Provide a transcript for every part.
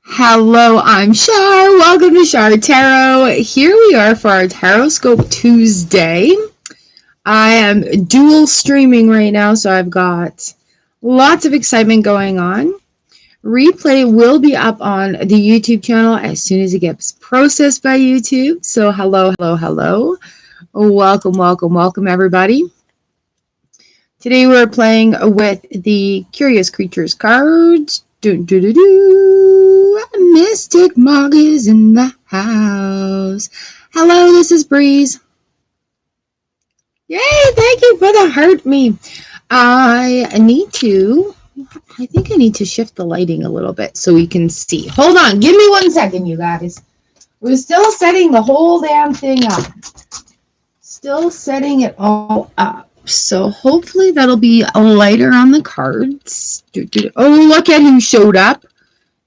Hello, I'm Char. Welcome to CharTarot. Here we are for our Tarotscope Tuesday. I am dual streaming right now, so I've got lots of excitement going on. Replay will be up on the YouTube channel as soon as it gets processed by YouTube. So hello. Welcome, everybody. Today we're playing with the Curious Creatures cards. Mystic Mog is in the house. Hello, this is Breeze. Yay, thank you for the heart me. I think I need to shift the lighting a little bit so we can see. Hold on, give me 1 second, you guys. We're still setting the whole damn thing up. Still setting it all up. So hopefully that'll be lighter on the cards. Oh, look at who showed up.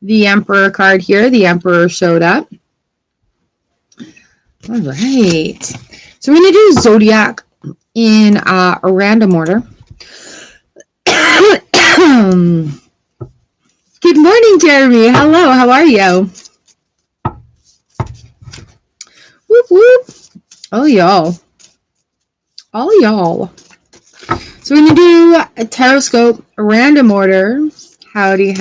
The Emperor card here. The Emperor showed up. All right. So we're going to do Zodiac in a random order. Good morning, Jeremy. Hello. How are you? Whoop, whoop. Oh, y'all. All y'all. So we're going to do a Tarotscope random order. Howdy.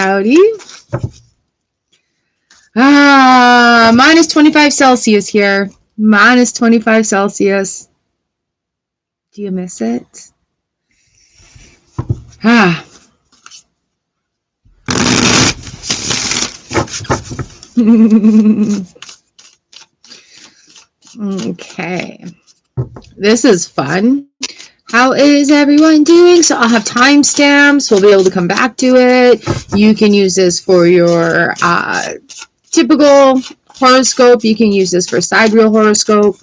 Minus 25 Celsius here. Minus 25 Celsius. Do you miss it? Okay. This is fun. How is everyone doing? So I'll have timestamps. We'll be able to come back to it. You can use this for your typical horoscope. You can use this for sidereal horoscope.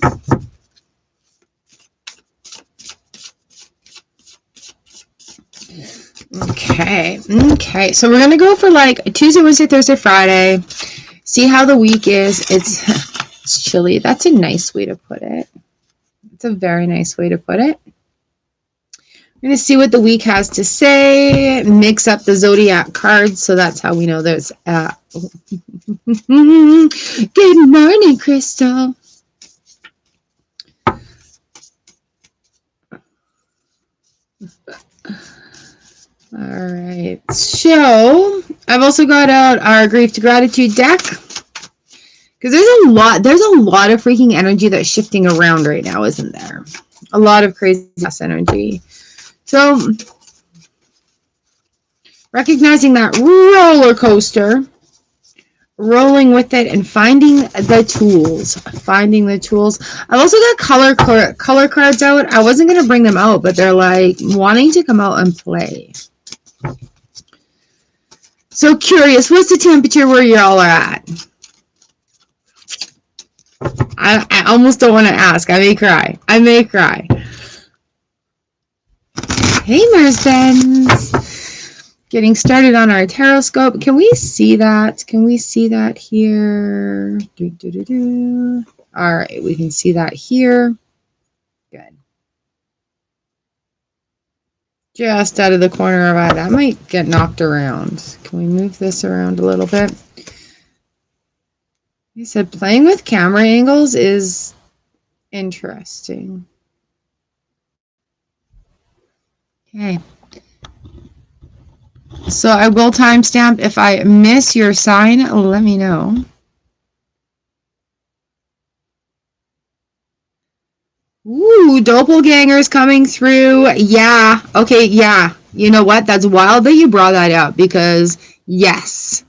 Okay. So we're going to go for like Tuesday, Wednesday, Thursday, Friday. See how the week is. It's chilly. That's a nice way to put it. It's a very nice way to put it. We're going to see what the week has to say, mix up the Zodiac cards, so that's how we know there's... Good morning, Crystal. All right, so I've also got out our Grief to Gratitude deck, because there's a lot of freaking energy that's shifting around right now, isn't there? A lot of crazy energy. So, recognizing that roller coaster, rolling with it, and finding the tools. I've also got color cards out. I wasn't going to bring them out, but they're like wanting to come out and play. So curious, what's the temperature where y'all are at? I almost don't want to ask. I may cry. Hey, Mars-Benz. Getting started on our Tarotscope. Can we see that? Here? All right, we can see that here. Good. Just out of the corner of our eye. That might get knocked around. Can we move this around a little bit? He said playing with camera angles is interesting. Okay. So I will timestamp. If I miss your sign, let me know. Ooh, doppelgangers coming through. Yeah. Okay, yeah. You know what? That's wild that you brought that up, because yes,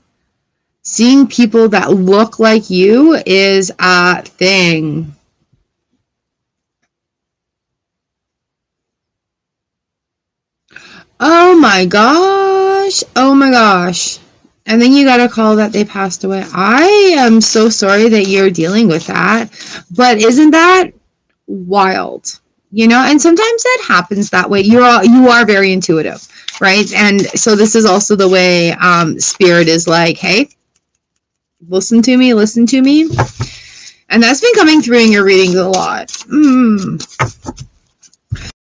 seeing people that look like you is a thing. Oh my gosh. And then you got a call that they passed away. I am so sorry that you're dealing with that. But isn't that wild? You know, and sometimes that happens that way. You are very intuitive, right? And so this is also the way Spirit is like, hey, listen to me. And that's been coming through in your readings a lot.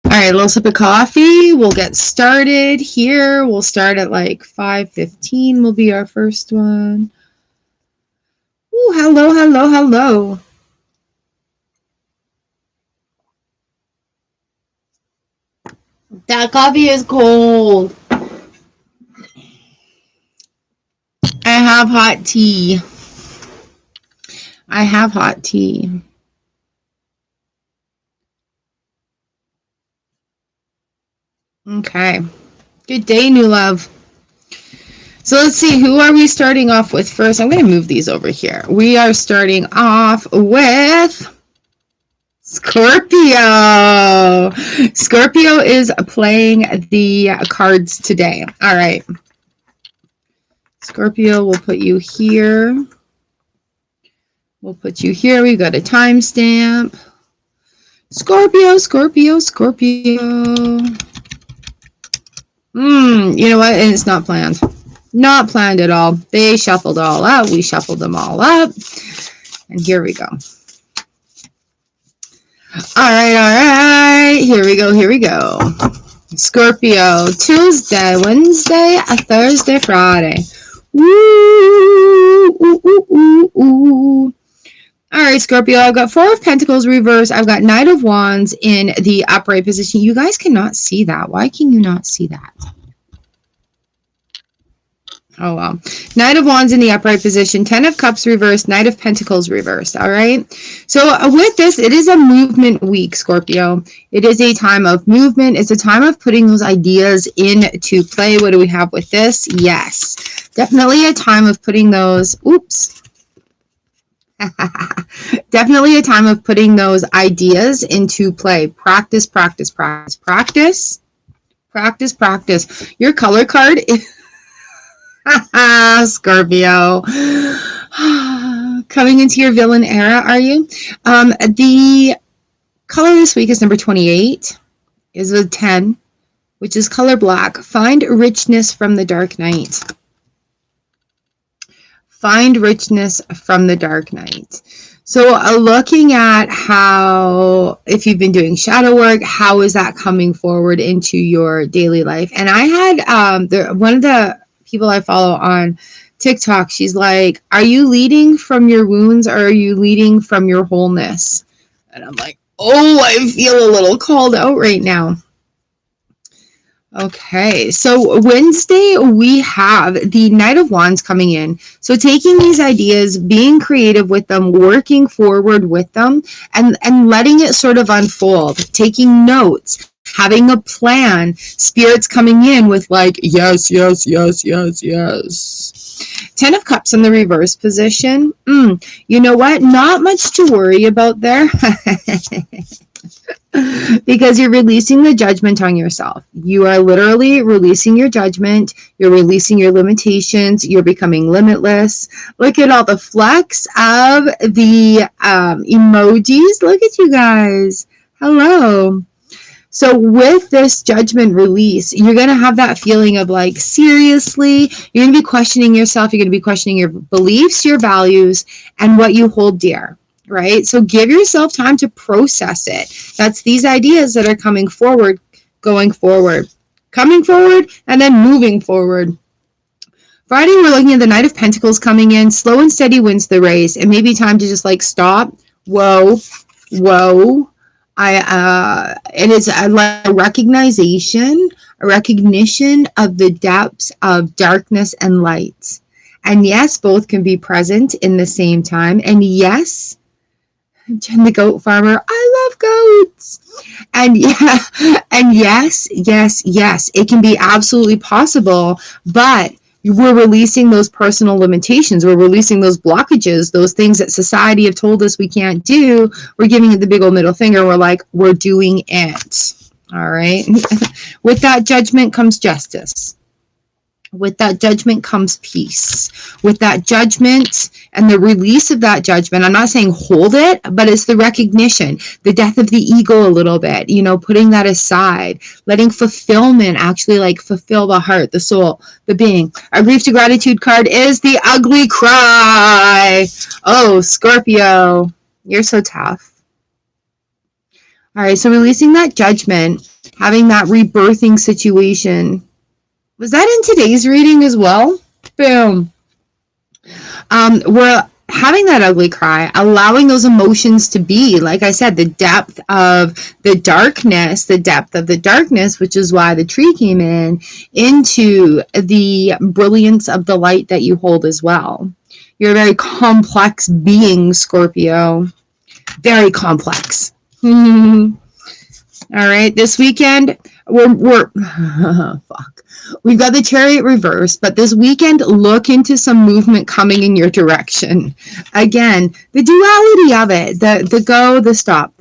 All right, a little sip of coffee. We'll get started here. We'll start at like 5:15 will be our first one. Ooh, hello, hello, hello. That coffee is cold. I have hot tea. I have hot tea. Okay. Good day, new love. So let's see, who are we starting off with first? I'm going to move these over here. We are starting off with Scorpio. Scorpio is playing the cards today. All right. Scorpio, we'll put you here. We'll put you here. We've got a timestamp. Scorpio, Scorpio, Scorpio. You know what? And it's not planned. Not planned at all. They shuffled all up. We shuffled them all up. And here we go. All right. Here we go. Here we go. Scorpio, Tuesday, Wednesday, Thursday, Friday. Woo, ooh, ooh, ooh, ooh. All right, Scorpio, I've got 4 of Pentacles reversed. I've got Knight of Wands in the upright position. You guys cannot see that. Why can you not see that? Oh, well. Knight of Wands in the upright position, 10 of Cups reversed, Knight of Pentacles reversed, all right? So with this, it is a movement week, Scorpio. It is a time of movement. It's a time of putting those ideas into play. What do we have with this? Yes, definitely a time of putting those, oops. Definitely a time of putting those ideas into play. Practice, practice, practice, practice, practice, practice. Your color card is... Scorpio. Coming into your villain era, are you? The color this week is number 28, is a 10, which is color black. Find richness from the dark night. Find richness from the dark night. So looking at how, if you've been doing shadow work, how is that coming forward into your daily life? And I had one of the people I follow on TikTok, she's like, are you leading from your wounds or are you leading from your wholeness? And I'm like, oh, I feel a little called out right now. Okay, so Wednesday we have the Knight of Wands coming in. So taking these ideas, being creative with them, working forward with them, and letting it sort of unfold, taking notes, having a plan, spirits coming in with like, yes, yes, yes, yes, yes. 10 of Cups in the reverse position. You know what? Not much to worry about there. Because you're releasing the judgment on yourself. You are literally releasing your judgment. You're releasing your limitations. You're becoming limitless. Look at all the flex of the emojis. Look at you guys. Hello. So with this judgment release, you're going to have that feeling of like, seriously, you're going to be questioning yourself. You're going to be questioning your beliefs, your values, and what you hold dear. Right? So give yourself time to process it. That's these ideas that are coming forward, going forward, coming forward, and then moving forward. Friday, we're looking at the Knight of Pentacles coming in. Slow and steady wins the race. It may be time to just like stop. Whoa, whoa. And it's like a recognition of the depths of darkness and light. And yes, both can be present in the same time. And yes, Jen the goat farmer, I love goats. And yeah, and yes, it can be absolutely possible, but we're releasing those personal limitations. We're releasing those blockages, those things that society have told us we can't do. We're giving it the big old middle finger. We're like, we're doing it. All right. With that judgment comes justice. With that judgment comes peace. With that judgment and the release of that judgment, I'm not saying hold it, but it's the recognition, the death of the ego a little bit, you know, putting that aside, letting fulfillment actually like fulfill the heart, the soul, the being. Our grief to gratitude card is the ugly cry. Oh, Scorpio, you're so tough. All right, so releasing that judgment, having that rebirthing situation. Was that in today's reading as well? Boom. having that ugly cry, allowing those emotions to be, like I said, the depth of the darkness, which is why the tree came in, into the brilliance of the light that you hold as well. You're a very complex being, Scorpio. Very complex. All right, this weekend, we're fuck. We've got the Chariot reverse, but this weekend, look into some movement coming in your direction. Again, the duality of it, the go, the stop,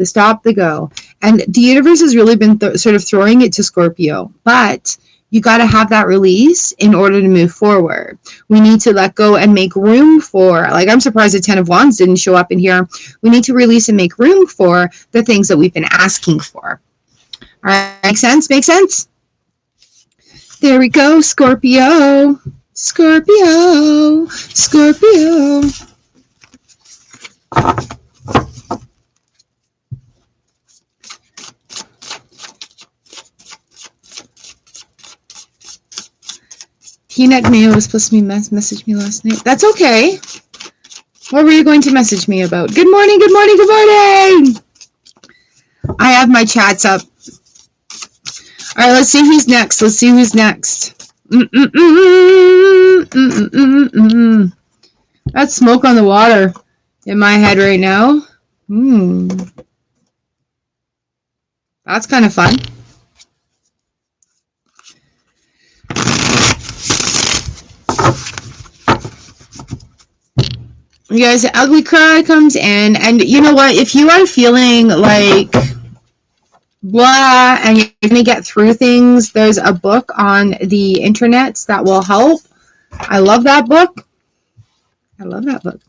the go. And the universe has really been sort of throwing it to Scorpio, but you got to have that release in order to move forward. We need to let go and make room for, like, I'm surprised the 10 of Wands didn't show up in here. We need to release and make room for the things that we've been asking for. All right, make sense? Make sense? There we go, Scorpio. Scorpio. Scorpio. Peanut Mayo was supposed to message me last night. That's okay. What were you going to message me about? Good morning, good morning, good morning. I have my chats up. All right, let's see who's next. Let's see who's next. That's smoke on the water in my head right now. That's kind of fun. You guys, the ugly cry comes in, and you know what? If you are feeling like blah and you're gonna get through things, there's a book on the internet that will help. I love that book. I love that book.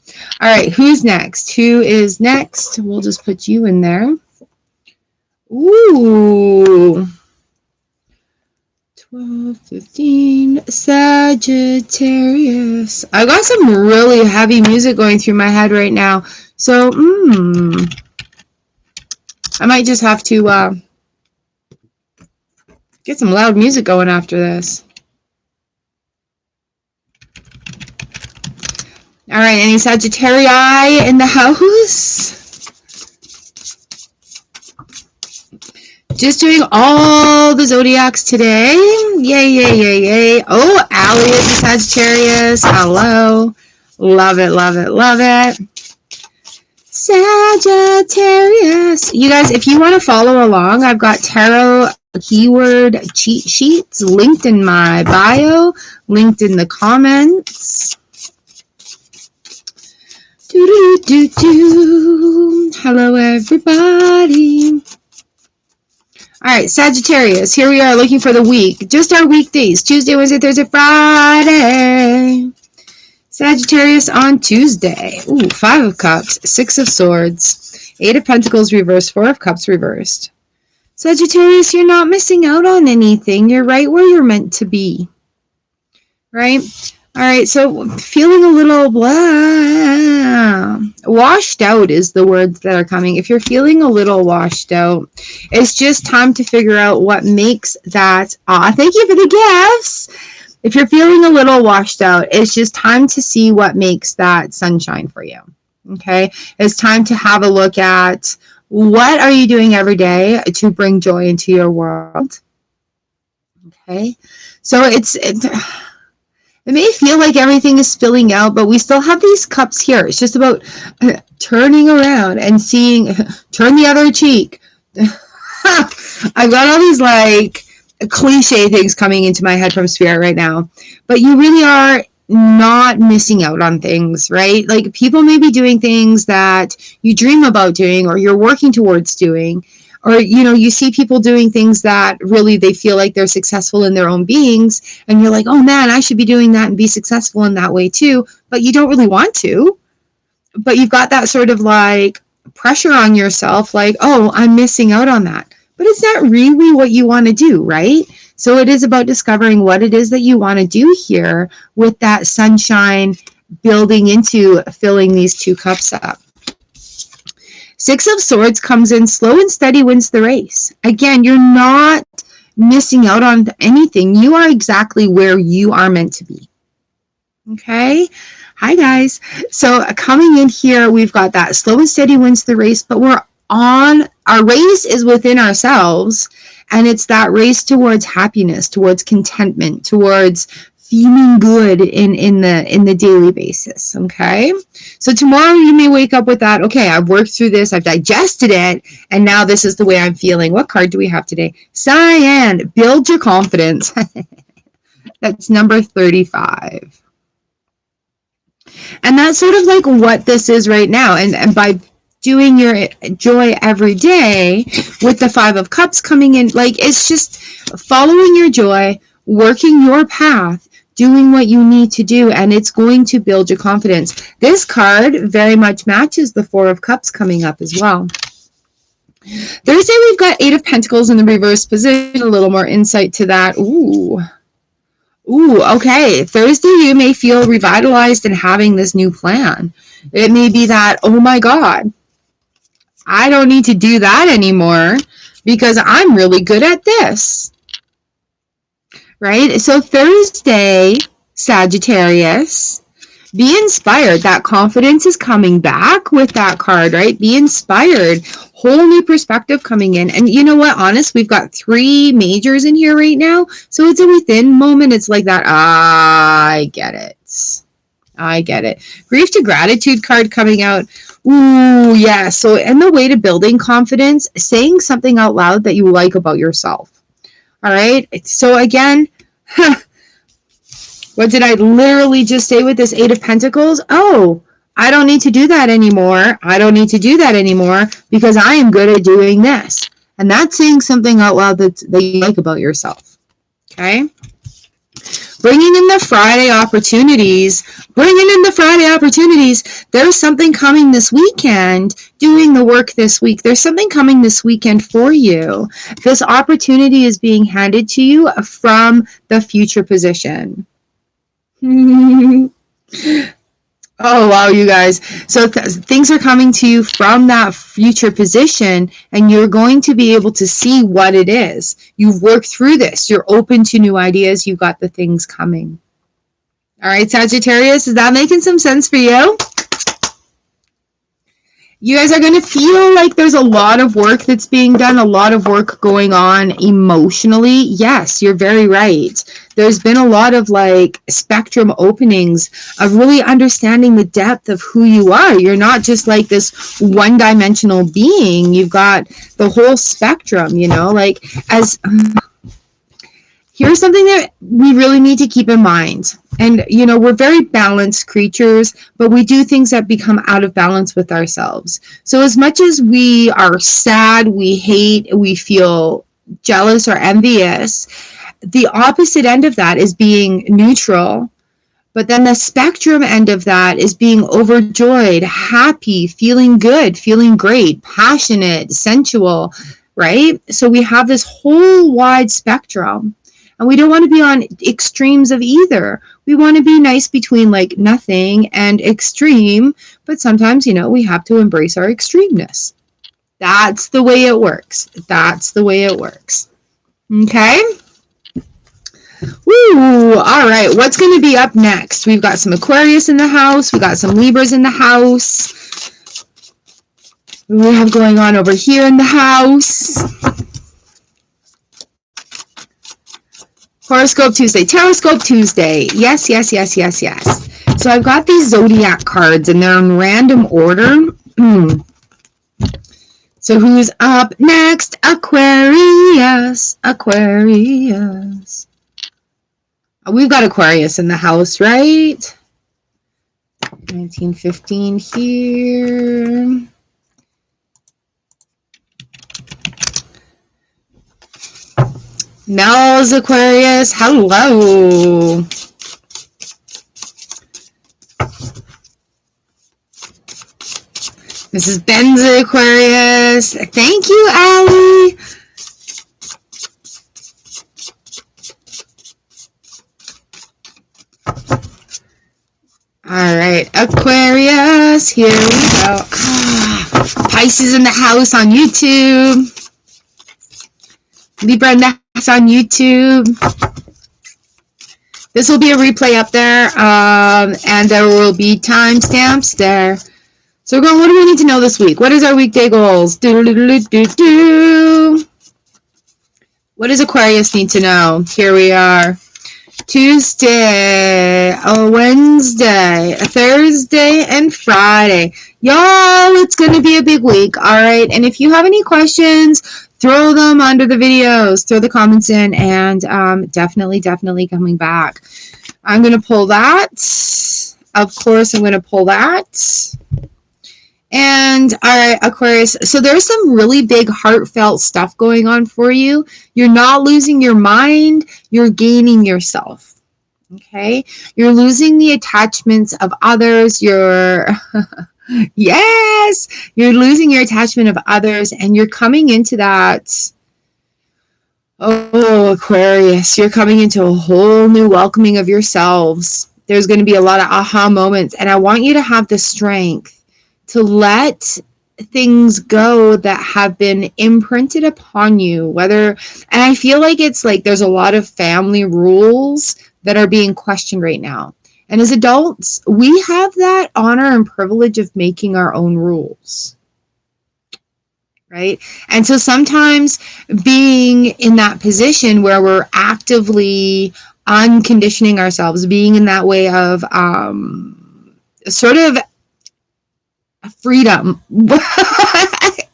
All right, who's next? Who is next? We'll just put you in there. Ooh. 12, 15, Sagittarius. I got some really heavy music going through my head right now. So, I might just have to get some loud music going after this. All right, any Sagittarii in the house? Just doing all the zodiacs today. Yay, yay, yay, yay. Oh, Allie is a Sagittarius. Hello. Love it, love it, love it. Sagittarius. You guys, if you want to follow along, I've got tarot keyword cheat sheets linked in my bio, linked in the comments. Hello, everybody. All right, Sagittarius, here we are looking for the week. Just our weekdays, Tuesday, Wednesday, Thursday, Friday. Sagittarius on Tuesday. Ooh, 5 of Cups, 6 of Swords, 8 of Pentacles reversed, 4 of Cups reversed. Sagittarius, you're not missing out on anything. You're right where you're meant to be. Right? All right, so feeling a little blah. Washed out is the words that are coming. If you're feeling a little washed out, it's just time to figure out what makes that. Thank you for the gifts. If you're feeling a little washed out, it's just time to see what makes that sunshine for you. Okay? It's time to have a look at what are you doing every day to bring joy into your world. Okay? So it may feel like everything is spilling out, but we still have these cups here. It's just about turning around and seeing, turn the other cheek. I've got all these like cliche things coming into my head from Spirit right now, but you really are not missing out on things, right? Like people may be doing things that you dream about doing or you're working towards doing. Or, you know, you see people doing things that really they feel like they're successful in their own beings. And you're like, oh, man, I should be doing that and be successful in that way, too. But you don't really want to. But you've got that sort of like pressure on yourself, like, oh, I'm missing out on that. But it's not really what you want to do, right? So it is about discovering what it is that you want to do here with that sunshine building into filling these 2 cups up. 6 of Swords comes in, slow and steady wins the race. Again, you're not missing out on anything. You are exactly where you are meant to be. Okay? Hi, guys. So coming in here, we've got that slow and steady wins the race, but our race is within ourselves, and it's that race towards happiness, towards contentment, towards feeling good in the daily basis. Okay, so tomorrow you may wake up with that. Okay, I've worked through this, I've digested it, and now this is the way I'm feeling. What card do we have today? Cyan. Build your confidence. That's number 35. And that's sort of like what this is right now. And by doing your joy every day with the 5 of Cups coming in, like, it's just following your joy, working your path, doing what you need to do, and it's going to build your confidence. This card very much matches the 4 of Cups coming up as well. Thursday, we've got 8 of Pentacles in the reverse position. A little more insight to that. Ooh, okay. Thursday, you may feel revitalized in having this new plan. It may be that, oh my God, I don't need to do that anymore because I'm really good at this. Right? So Thursday, Sagittarius, be inspired. That confidence is coming back with that card, right? Be inspired. Whole new perspective coming in. And you know what? Honest, we've got 3 majors in here right now. So it's a within moment. It's like that. I get it. I get it. Grief to gratitude card coming out. Ooh, yeah. So in the way to building confidence, saying something out loud that you like about yourself. All right. So again, what did I literally just say with this 8 of Pentacles? Oh, I don't need to do that anymore. I don't need to do that anymore because I am good at doing this. And that's saying something out loud that you like about yourself. Okay? Bringing in the Friday opportunities. There's something coming this weekend, doing the work this week. There's something coming this weekend for you. This opportunity is being handed to you from the future position. Oh, wow, you guys. So things are coming to you from that future position, and you're going to be able to see what it is. You've worked through this. You're open to new ideas. You've got the things coming. All right, Sagittarius, is that making some sense for you? You guys are going to feel like there's a lot of work that's being done, a lot of work going on emotionally. Yes, you're very right. There's been a lot of like spectrum openings of really understanding the depth of who you are. You're not just like this one-dimensional being. You've got the whole spectrum, you know, like here's something that we really need to keep in mind. And, you know, we're very balanced creatures, but we do things that become out of balance with ourselves. So as much as we are sad, we hate, we feel jealous or envious, the opposite end of that is being neutral. But then the spectrum end of that is being overjoyed, happy, feeling good, feeling great, passionate, sensual, right? So we have this whole wide spectrum. And we don't want to be on extremes of either. We want to be nice between like nothing and extreme. But sometimes, you know, we have to embrace our extremeness. That's the way it works. That's the way it works. Okay? Woo! All right. What's going to be up next? We've got some Aquarius in the house. We've got some Libras in the house. What do we have going on over here in the house? Horoscope Tuesday, Tarotscope Tuesday. Yes. So I've got these zodiac cards and they're in random order. So who's up next? Aquarius. We've got Aquarius in the house, right? 1915 here. Mel's Aquarius, hello. This is Ben's Aquarius. Thank you, Allie. All right, Aquarius, here we go. Pisces in the house on YouTube. Libra in the house on YouTube. This will be a replay up there, and there will be timestamps there. So we're going, what do we need to know this week? What is our weekday goals? Do-do-do-do-do-do. What does Aquarius need to know? Here we are. Tuesday, a Wednesday, a Thursday, and Friday. Y'all, it's going to be a big week, all right? And if you have any questions, throw them under the videos, throw the comments in, and definitely coming back. I'm going to pull that. Of course, I'm going to pull that. And all right, Aquarius, so there's some really big heartfelt stuff going on for you. You're not losing your mind, you're gaining yourself. Okay? You're losing the attachments of others. Yes, you're losing your attachment of others, and you're coming into that. Oh, Aquarius, you're coming into a whole new welcoming of yourselves. There's going to be a lot of aha moments, and I want you to have the strength to let things go that have been imprinted upon you, and I feel like it's like there's a lot of family rules that are being questioned right now. And as adults, we have that honor and privilege of making our own rules, right? And so sometimes being in that position where we're actively unconditioning ourselves, being in that way of sort of freedom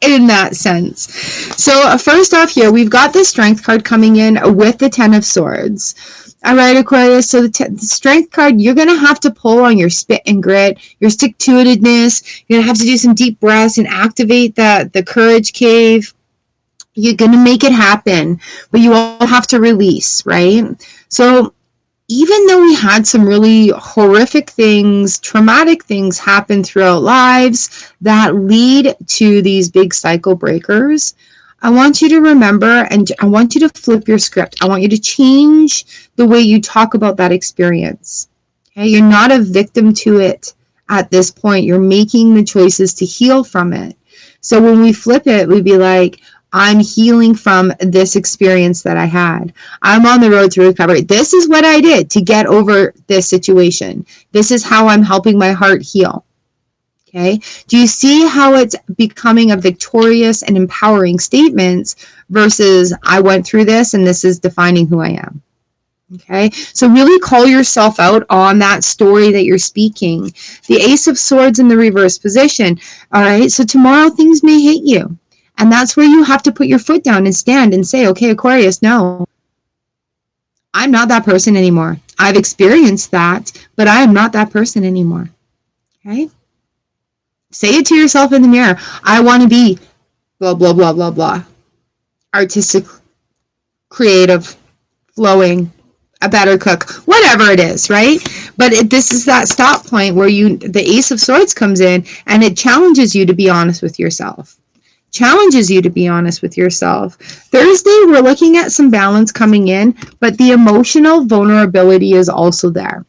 in that sense. So first off here, we've got the Strength card coming in with the Ten of Swords. All right, Aquarius, so the Strength card, you're going to have to pull on your spit and grit, your stick-to-itiveness. You're going to have to do some deep breaths and activate the courage cave. You're going to make it happen, but you all have to release, right? So even though we had some really horrific things, traumatic things happen throughout lives that lead to these big cycle breakers, I want you to remember, and I want you to flip your script. I want you to change the way you talk about that experience. Okay? You're not a victim to it at this point. You're making the choices to heal from it. So when we flip it, we'd be like, I'm healing from this experience that I had. I'm on the road to recovery. This is what I did to get over this situation. This is how I'm helping my heart heal. Okay? Do you see how it's becoming a victorious and empowering statement versus I went through this and this is defining who I am? Okay? So really call yourself out on that story that you're speaking. The Ace of Swords in the reverse position. All right? So tomorrow things may hit you. And that's where you have to put your foot down and stand and say, okay, Aquarius, no, I'm not that person anymore. I've experienced that, but I am not that person anymore. Okay? Say it to yourself in the mirror. I want to be blah, blah, blah, blah, blah. Artistic, creative, flowing, a better cook, whatever it is, right? But this is that stop point where the Ace of Swords comes in and it challenges you to be honest with yourself. Challenges you to be honest with yourself. Thursday, we're looking at some balance coming in, but the emotional vulnerability is also there.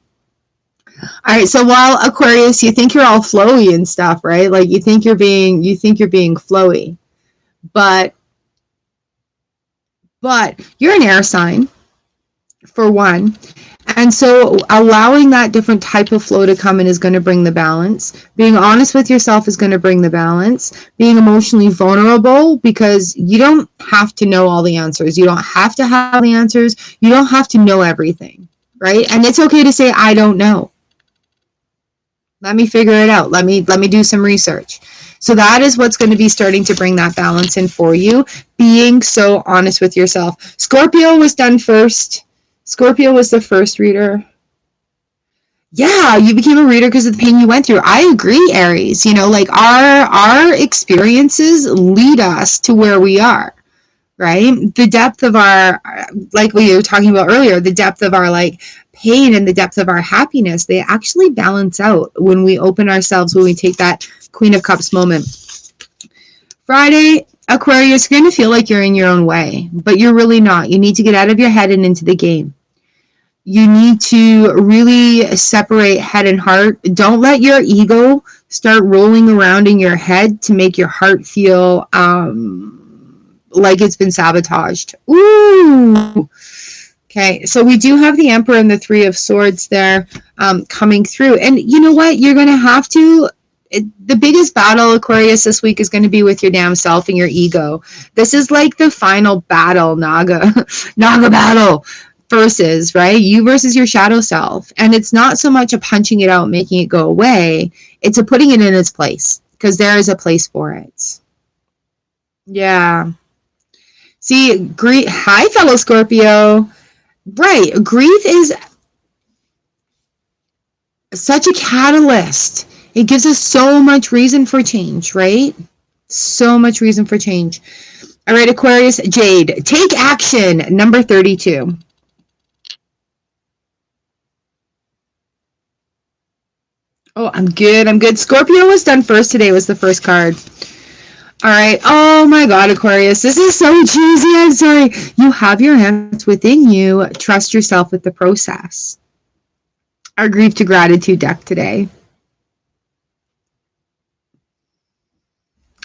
All right, so while Aquarius, you think you're all flowy and stuff, right? Like you think you're being flowy, but you're an air sign, for one. And so allowing that different type of flow to come in is going to bring the balance. Being honest with yourself is going to bring the balance. Being emotionally vulnerable, because you don't have to know all the answers. You don't have to have the answers. You don't have to know everything, right? And it's okay to say, I don't know. Let me figure it out. Let me do some research. So that is what's going to be starting to bring that balance in for you. Being so honest with yourself. Scorpio was done first. Scorpio was the first reader. Yeah, you became a reader because of the pain you went through. I agree, Aries. You know, like our experiences lead us to where we are, right? The depth of our, like we were talking about earlier, the depth of our like pain and the depth of our happiness, they actually balance out when we open ourselves, when we take that Queen of Cups moment. Friday, Aquarius, you're going to feel like you're in your own way, but you're really not. You need to get out of your head and into the game. You need to really separate head and heart. Don't let your ego start rolling around in your head to make your heart feel like it's been sabotaged. Ooh. Okay, so we do have the Emperor and the Three of Swords there coming through. And you know what? You're going to have to, the biggest battle, Aquarius, this week is going to be with your damn self and your ego. This is like the final battle, Naga battle versus, right? You versus your shadow self. And it's not so much a punching it out, making it go away. It's a putting it in its place, because there is a place for it. Yeah. See, hi, fellow Scorpio. Right. Grief is such a catalyst. It gives us so much reason for change, right? So much reason for change. All right, Aquarius, Jade, take action. Number 32. Oh, I'm good. I'm good. Scorpio was done first today, was the first card. All right. Oh my God, Aquarius. This is so cheesy. I'm sorry. You have your hands within you. Trust yourself with the process. Our grief to gratitude deck today.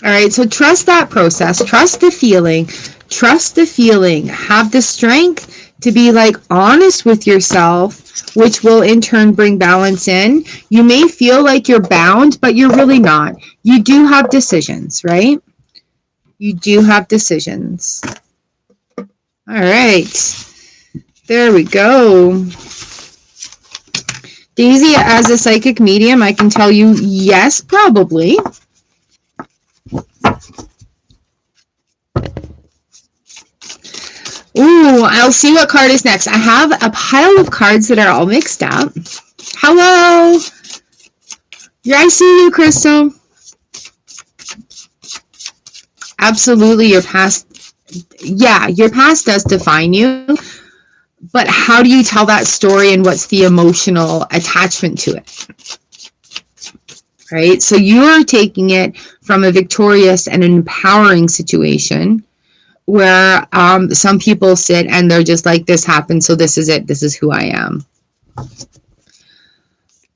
All right. So trust that process. Trust the feeling. Trust the feeling. Have the strength to be like honest with yourself, which will in turn bring balance in. You may feel like you're bound, but you're really not. You do have decisions, right? You do have decisions. All right. There we go. Daisy, as a psychic medium, I can tell you, yes, probably. Ooh, I'll see what card is next. I have a pile of cards that are all mixed up. Hello. Yeah, I see you, Crystal. Absolutely, your past, yeah, your past does define you, but how do you tell that story and what's the emotional attachment to it? Right? So you're taking it from a victorious and empowering situation where some people sit and they're just like, this happened, so this is it, this is who I am.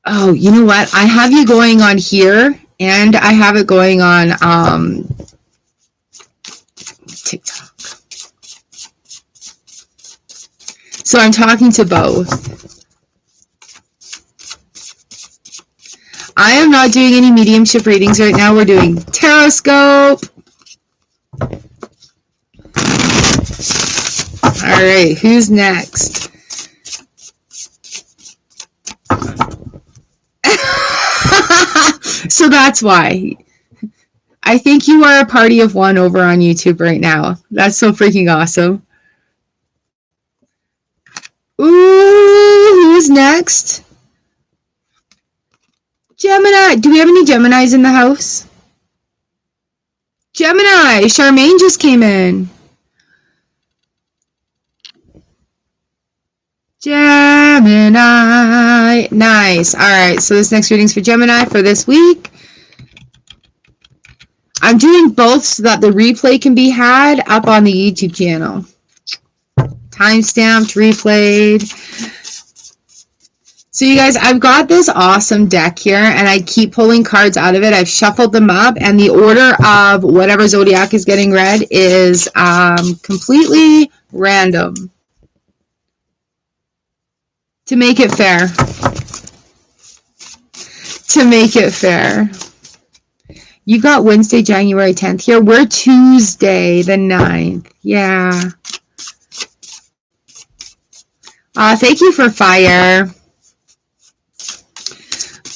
Oh, you know what? I have you going on here, and I have it going on TikTok. So I'm talking to both. I am not doing any mediumship readings right now. We're doing Tarotscope. All right, who's next? So that's why. I think you are a party of one over on YouTube right now. That's so freaking awesome. Ooh, who's next? Gemini. Do we have any Geminis in the house? Gemini. Charmaine just came in. Gemini. Nice. All right. So this next reading's for Gemini for this week. I'm doing both so that the replay can be had up on the YouTube channel. Time-stamped, replayed. So you guys, I've got this awesome deck here, and I keep pulling cards out of it. I've shuffled them up, and the order of whatever zodiac is getting read is completely random. To make it fair. To make it fair. You got Wednesday, January 10th here. We're Tuesday, the 9th. Yeah. Thank you for fire.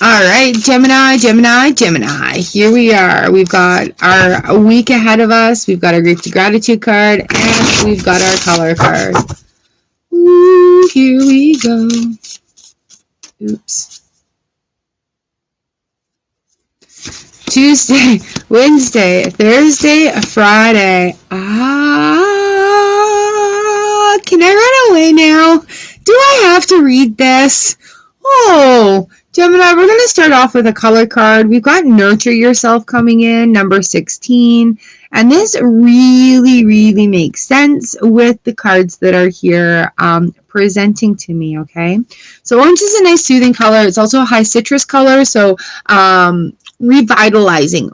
All right, Gemini, Gemini, Gemini. Here we are. We've got our week ahead of us. We've got our grief to gratitude card, and we've got our color card. Ooh, here we go. Oops. Tuesday, Wednesday, Thursday, Friday. Can I run away now? Do I have to read this? Oh, Gemini, we're going to start off with a color card. We've got Nurture Yourself coming in, number 16. And this really, really makes sense with the cards that are here presenting to me, okay? So orange is a nice soothing color. It's also a high citrus color, so revitalizing.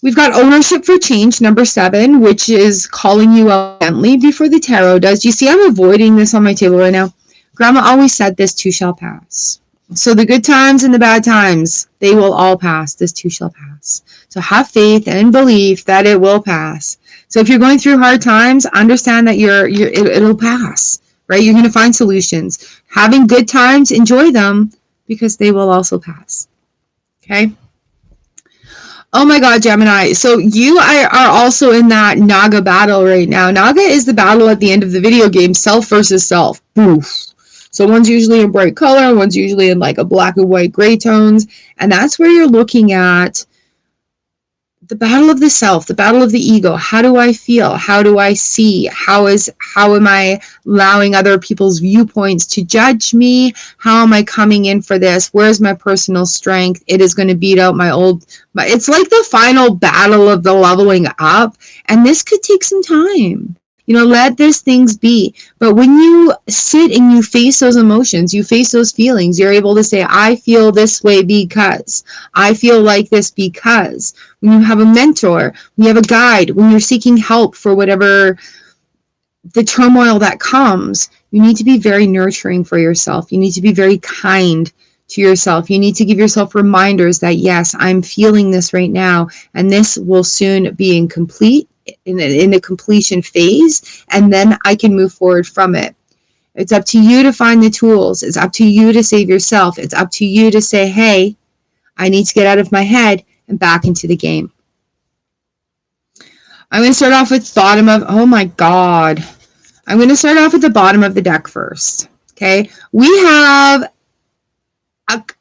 We've got ownership for change, number 7, which is calling you out gently before the tarot does. You see, I'm avoiding this on my table right now. Grandma always said this too shall pass. So the good times and the bad times, they will all pass. This too shall pass. So have faith and belief that it will pass. So if you're going through hard times, understand that it'll pass, right? You're going to find solutions. Having good times, enjoy them because they will also pass. Okay? Oh my God, Gemini. So you are also in that Naga battle right now. Naga is the battle at the end of the video game, self versus self. Boof. So one's usually in bright color, one's usually in like a black and white gray tones. And that's where you're looking at the battle of the self, the battle of the ego. How do I feel? How do I see? How am I allowing other people's viewpoints to judge me? How am I coming in for this? Where's my personal strength? It is going to beat out it's like the final battle of the leveling up. And this could take some time. Let these things be. But when you sit and you face those emotions, you face those feelings, you're able to say, I feel this way because, I feel like this because. When you have a mentor, when you have a guide, when you're seeking help for whatever the turmoil that comes, you need to be very nurturing for yourself. You need to be very kind to yourself. You need to give yourself reminders that, yes, I'm feeling this right now, and this will soon be in a completion phase, and then I can move forward from it. It's up to you to find the tools. It's up to you to save yourself. It's up to you to say, hey, I need to get out of my head and back into the game. I'm going to start off with oh my God. I'm going to start off with the bottom of the deck first. Okay. We have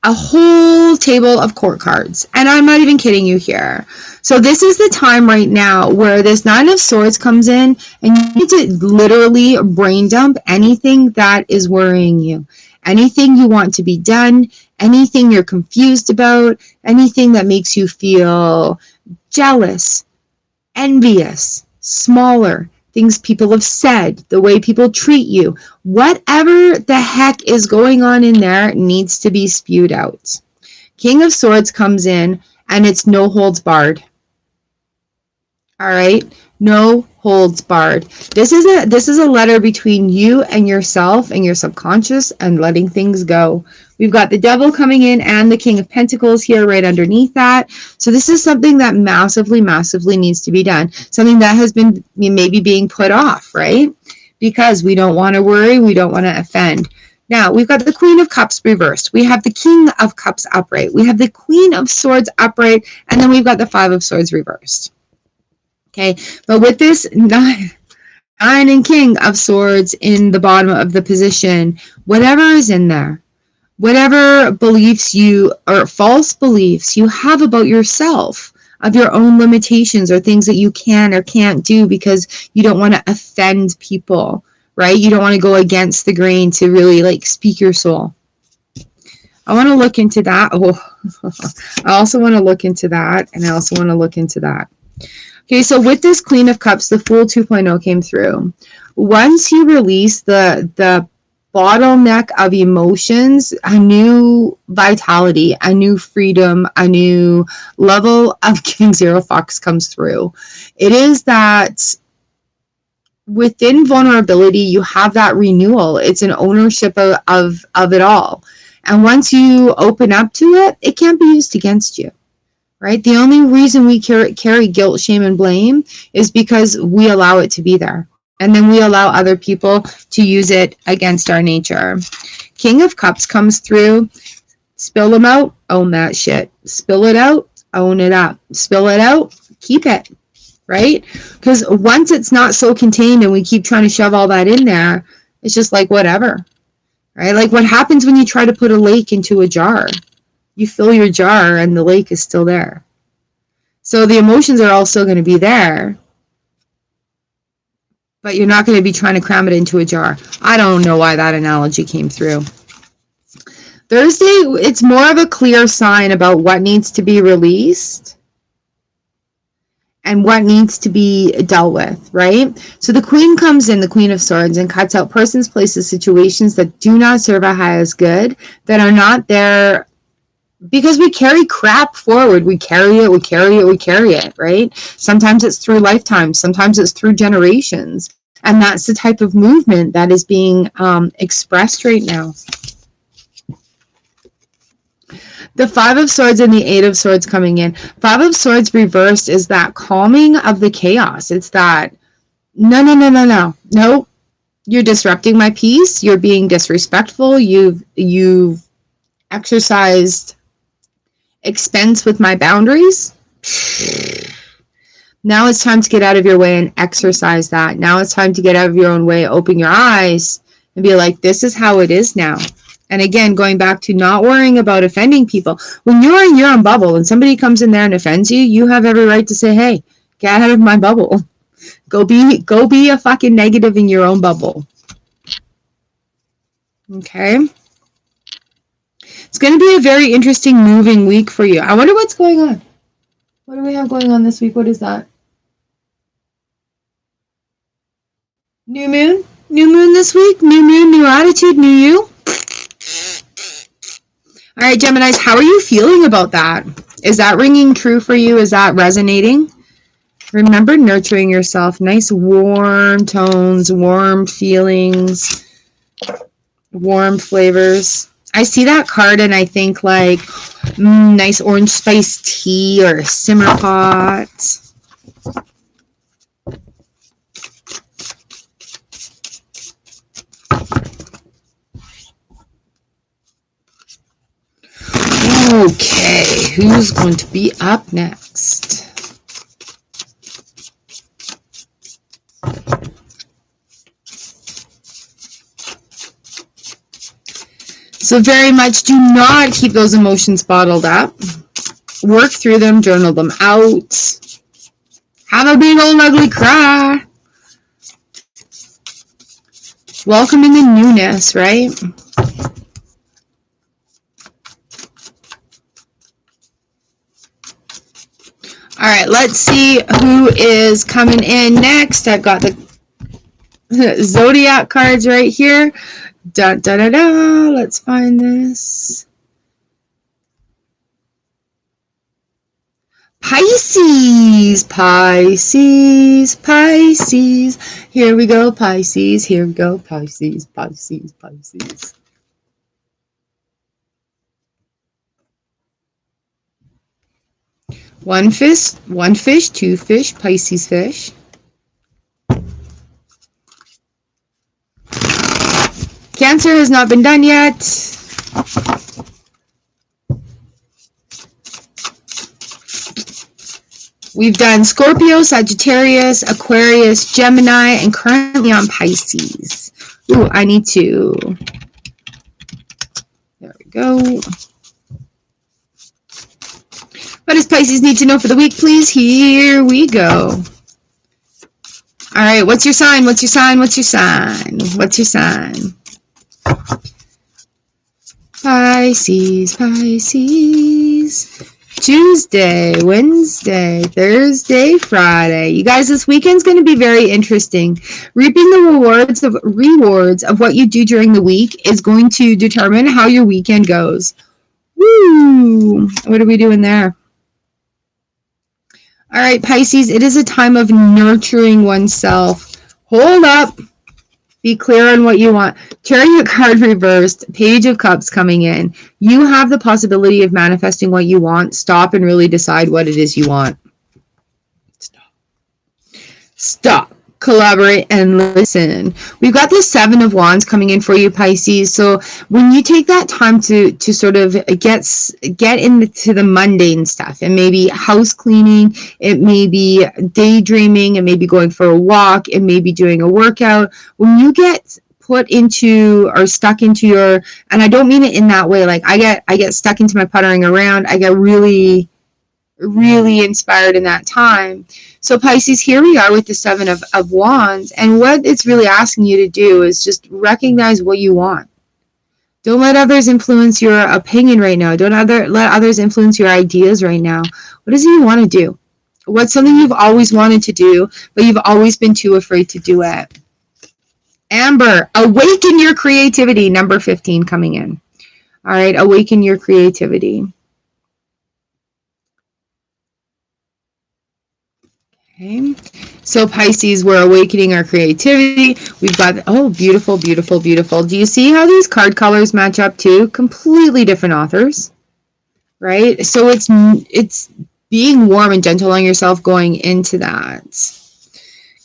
a whole table of court cards, and I'm not even kidding you here. So this is the time right now where this 9 of Swords comes in, and you need to literally brain dump anything that is worrying you, anything you want to be done, anything you're confused about, anything that makes you feel jealous, envious, smaller, things people have said, the way people treat you, whatever the heck is going on in there needs to be spewed out. King of Swords comes in, and it's no holds barred. All right, no holds barred. This is a letter between you and yourself and your subconscious and letting things go. We've got the Devil coming in and the King of Pentacles here right underneath that. So this is something that massively, massively needs to be done. Something that has been maybe being put off, right? Because we don't want to worry, we don't want to offend. Now, we've got the Queen of Cups reversed. We have the King of Cups upright. We have the Queen of Swords upright. And then we've got the 5 of Swords reversed. Okay, but with this 9 and King of Swords in the bottom of the position, whatever is in there, whatever beliefs or false beliefs you have about yourself, of your own limitations or things that you can or can't do because you don't want to offend people, right? You don't want to go against the grain to really speak your soul. I want to look into that. I also want to look into that, and I also want to look into that. Okay, so with this Queen of Cups, the Fool 2.0 came through. Once you release the bottleneck of emotions, a new vitality, a new freedom, a new level of King Zero Fox comes through. It is that within vulnerability, you have that renewal. It's an ownership of it all. And once you open up to it, it can't be used against you. Right? The only reason we carry guilt, shame, and blame is because we allow it to be there. And then we allow other people to use it against our nature. King of Cups comes through. Spill them out, own that shit. Spill it out, own it up. Spill it out, keep it. Right? Because once it's not so contained and we keep trying to shove all that in there, it's just like whatever. Right? Like what happens when you try to put a lake into a jar? You fill your jar and the lake is still there. So the emotions are all still going to be there, but you're not going to be trying to cram it into a jar. I don't know why that analogy came through. Thursday, it's more of a clear sign about what needs to be released and what needs to be dealt with, right? So the Queen comes in, the Queen of Swords, and cuts out persons, places, situations that do not serve a highest good, that are not there because we carry crap forward. We carry it, right? Sometimes it's through lifetimes, sometimes it's through generations. And that's the type of movement that is being expressed right now. The Five of Swords and the Eight of Swords coming in. Five of Swords reversed is that calming of the chaos. It's that, no, you're disrupting my peace. You're being disrespectful. You've exercised expense with my boundaries. Now it's time to get out of your way and exercise that. Now it's time to get out of your own way, open your eyes, and be like, this is how it is now. And again, going back to not worrying about offending people. When you're in your own bubble and somebody comes in there and offends you, you have every right to say, hey, get out of my bubble. Go be a fucking negative in your own bubble. Okay? It's going to be a very interesting moving week for you. I wonder what's going on. What do we have going on this week? What is that? New moon? New moon this week? New moon, new attitude, new you? All right, Geminis, how are you feeling about that? Is that ringing true for you? Is that resonating? Remember nurturing yourself. Nice warm tones, warm feelings, warm flavors. I see that card and I think like nice orange spice tea or a simmer pot. Okay, who's going to be up next? So very much do not keep those emotions bottled up. Work through them, journal them out. Have a big old ugly cry. Welcoming the newness, right? All right, let's see who is coming in next. I've got the zodiac cards right here. Let's find this. Pisces. Here we go, Pisces. Here we go, Pisces. One fish, two fish, Pisces fish. Cancer has not been done yet. We've done Scorpio, Sagittarius, Aquarius, Gemini, and currently on Pisces. Ooh, I need to. There we go. What does Pisces need to know for the week, please? Here we go. All right, what's your sign? What's your sign? What's your sign? What's your sign? Pisces. Tuesday, Wednesday, Thursday, Friday. You guys, this weekend's going to be very interesting. Reaping the rewards of what you do during the week is going to determine how your weekend goes. Woo! What are we doing there? All right, Pisces, it is a time of nurturing oneself. Hold up. Be clear on what you want. Chariot card reversed, Page of Cups coming in. You have the possibility of manifesting what you want. Stop and really decide what it is you want. Stop. Collaborate and listen. We've got the Seven of Wands coming in for you, Pisces. So when you take that time to sort of get into the mundane stuff, it may be house cleaning, it may be daydreaming, it may be going for a walk, it may be doing a workout. When you get put into or stuck into your, and I don't mean it in that way, like I get stuck into my puttering around, I get really inspired in that time. So Pisces, here we are with the Seven of Wands, and what it's really asking you to do is just recognize what you want. Don't let others influence your opinion right now. Don't let others influence your ideas right now. What is it you want to do? What's something you've always wanted to do, but you've always been too afraid to do it? Amber, awaken your creativity, number 15 coming in. All right, awaken your creativity. Okay. So Pisces, we're awakening our creativity. We've got, oh, beautiful, beautiful, beautiful. Do you see how these card colors match up too? Completely different authors, right? So it's being warm and gentle on yourself going into that.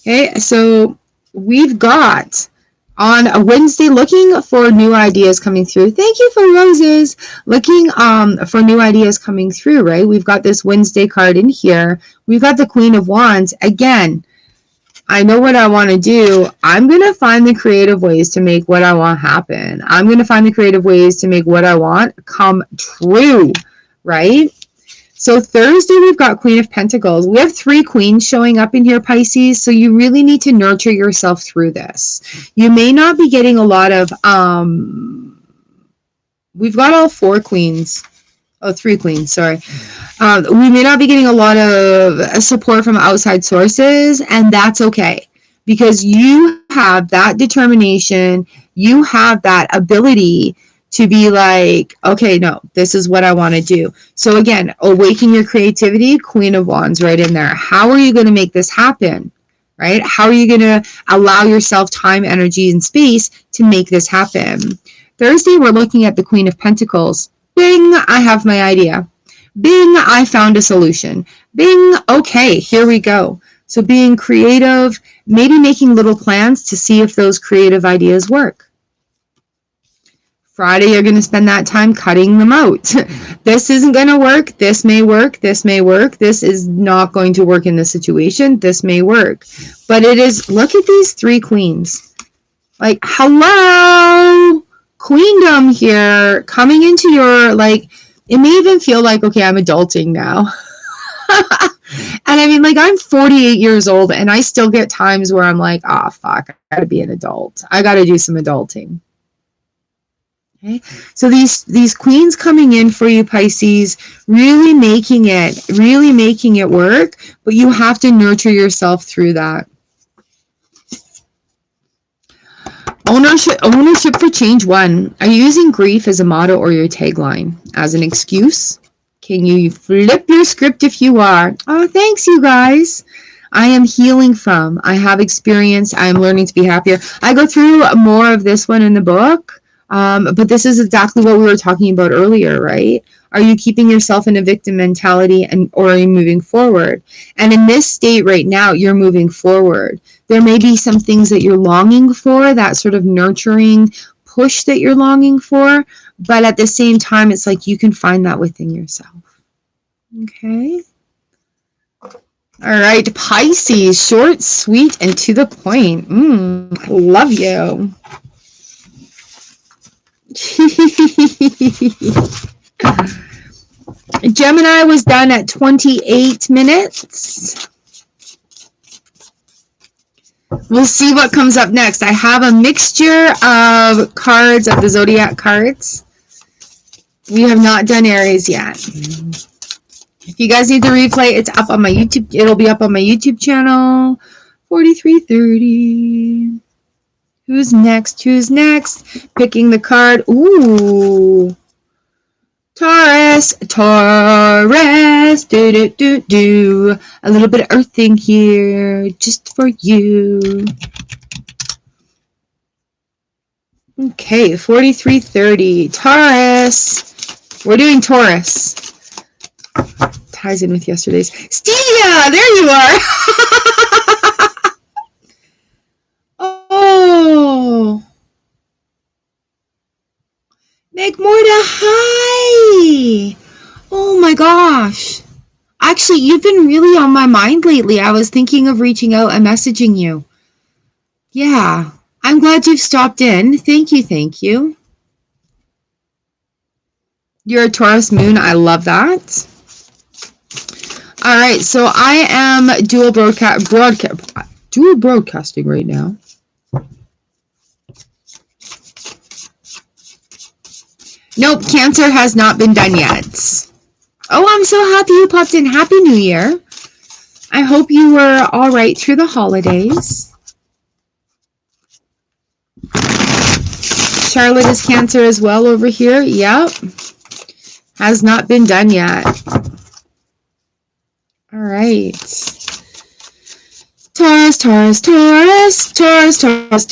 Okay, so we've got on a Wednesday looking for new ideas coming through. Thank you for roses. Looking for new ideas coming through, right? We've got this Wednesday card in here. We've got the Queen of Wands. Again, I know what I want to do. I'm going to find the creative ways to make what I want happen. I'm going to find the creative ways to make what I want come true, right? So Thursday, we've got Queen of Pentacles. We have 3 queens showing up in here, Pisces. So you really need to nurture yourself through this. You may not be getting a lot of, we've got all 4 queens. Oh, 3 queens, sorry. We may not be getting a lot of support from outside sources, and that's okay. Because you have that determination, you have that ability to be like, okay, no, this is what I want to do. So again, awaken your creativity, Queen of Wands right in there. How are you going to make this happen, right? How are you going to allow yourself time, energy, and space to make this happen? Thursday, we're looking at the Queen of Pentacles. Bing, I have my idea. Bing, I found a solution. Bing, okay, here we go. So being creative, maybe making little plans to see if those creative ideas work. Friday, you're going to spend that time cutting them out. This isn't going to work. This may work. This may work. This is not going to work in this situation. This may work. But it is, look at these 3 queens. Like, hello, queendom here, coming into your, like, it may even feel like, okay, I'm adulting now. And I mean, like, I'm 48 years old, and I still get times where I'm like, oh, fuck, I gotta be an adult. I gotta do some adulting. Okay. So these queens coming in for you, Pisces, really making it work, but you have to nurture yourself through that. Ownership for change 1. Are you using grief as a motto or your tagline? As an excuse? Can you flip your script if you are? Oh, thanks, you guys. I am healing from. I have experience. I am learning to be happier. I go through more of this one in the book. But this is exactly what we were talking about earlier, right? Are you keeping yourself in a victim mentality, or are you moving forward? And in this state right now, you're moving forward. There may be some things that you're longing for, that sort of nurturing push that you're longing for, but at the same time, it's like you can find that within yourself. Okay? All right, Pisces, short, sweet, and to the point. Love you. Gemini was done at 28 minutes. We'll see what comes up next. I have a mixture of cards, of the zodiac cards. We have not done Aries yet. If you guys need the replay, it's up on my YouTube. It'll be up on my YouTube channel. 4330. Who's next? Who's next? Picking the card. Ooh. Taurus. Taurus. Do. A little bit of earthing here. Just for you. Okay. 4330. Taurus. We're doing Taurus. Ties in with yesterday's. Stevia! There you are! Oh, McMorda, hi! Oh my gosh. Actually, you've been really on my mind lately. I was thinking of reaching out and messaging you. Yeah, I'm glad you've stopped in. Thank you, thank you. You're a Taurus moon. I love that. All right, so I am dual broadcasting right now. Nope, Cancer has not been done yet. Oh, I'm so happy you popped in. Happy New Year. I hope you were all right through the holidays. Charlotte is Cancer as well over here. Yep. Has not been done yet. All right. Taurus, Taurus, Taurus, Taurus, Taurus,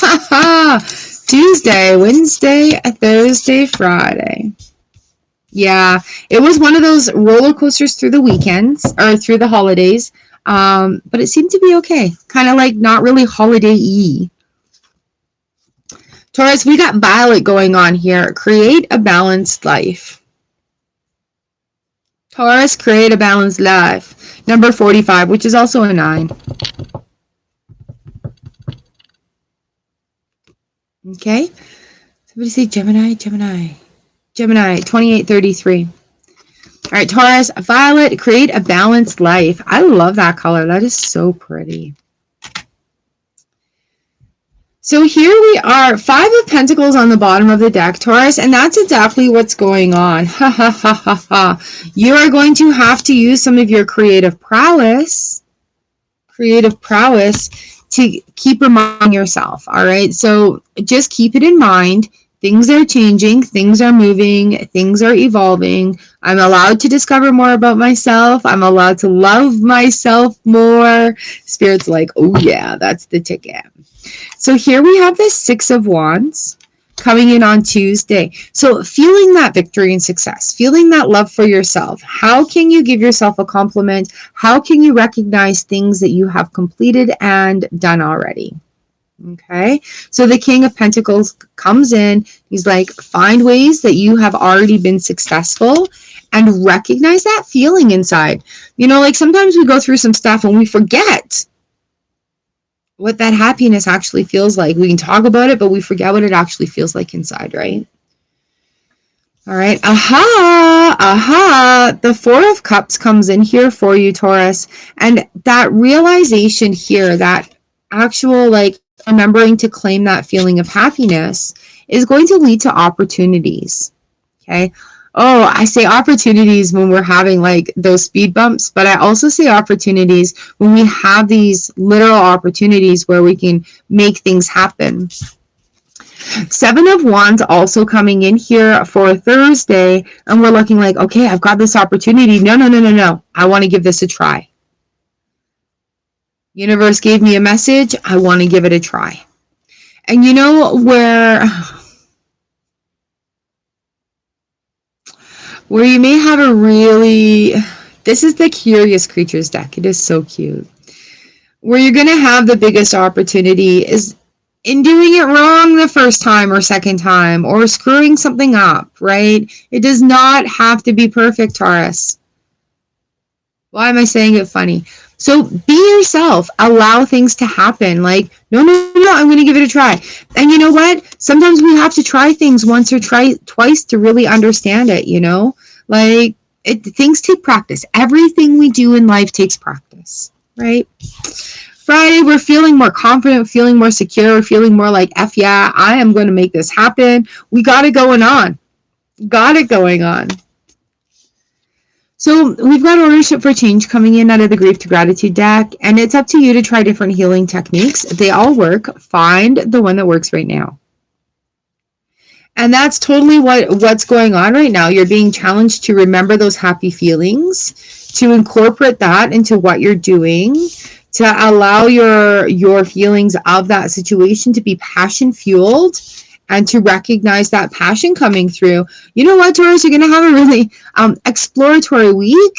Taurus. Tuesday, Wednesday, Thursday, Friday. Yeah, it was one of those roller coasters through the weekends or through the holidays, but it seemed to be okay. Kind of like not really holiday-y. Taurus, we got Violet going on here. Create a balanced life. Taurus, create a balanced life. Number 45, which is also a 9. Okay. Somebody say Gemini, Gemini. Gemini, 2833. All right, Taurus, Violet, create a balanced life. I love that color. That is so pretty. So here we are, 5 of Pentacles on the bottom of the deck, Taurus, and that's exactly what's going on. Ha ha ha ha ha. You are going to have to use some of your creative prowess to keep reminding yourself, all right? So just keep it in mind. Things are changing, things are moving, things are evolving. I'm allowed to discover more about myself. I'm allowed to love myself more. Spirit's like, oh yeah, that's the ticket. So here we have the 6 of Wands coming in on Tuesday. So feeling that victory and success, feeling that love for yourself. How can you give yourself a compliment? How can you recognize things that you have completed and done already? Okay, so the King of Pentacles comes in. He's like, find ways that you have already been successful and recognize that feeling inside. You know, like sometimes we go through some stuff and we forget what that happiness actually feels like. We can talk about it, but we forget what it actually feels like inside, right? All right, aha, aha. The 4 of Cups comes in here for you, Taurus. And that realization here, that actual like remembering to claim that feeling of happiness is going to lead to opportunities. Okay. Oh, I say opportunities when we're having like those speed bumps, but I also say opportunities when we have these literal opportunities where we can make things happen. 7 of Wands also coming in here for Thursday, and we're looking like, okay, I've got this opportunity. No. I want to give this a try. Universe gave me a message. I want to give it a try. And you know where you may have a really, this is the Curious Creatures deck. It is so cute. Where you're going to have the biggest opportunity is in doing it wrong the first time or second time or screwing something up, right? It does not have to be perfect, Taurus. Why am I saying it funny? So be yourself. Allow things to happen. Like, no, I'm going to give it a try. And you know what? Sometimes we have to try things once or twice to really understand it, you know? Like, things take practice. Everything we do in life takes practice, right? Friday, we're feeling more confident, feeling more secure, feeling more like, F yeah, I am going to make this happen. We got it going on. Got it going on. So we've got ownership for change coming in out of the Grief to Gratitude deck, and it's up to you to try different healing techniques. They all work. Find the one that works right now. And that's totally what's going on right now. You're being challenged to remember those happy feelings, to incorporate that into what you're doing, to allow your feelings of that situation to be passion-fueled, and to recognize that passion coming through. You know what, Taurus? You're going to have a really exploratory week.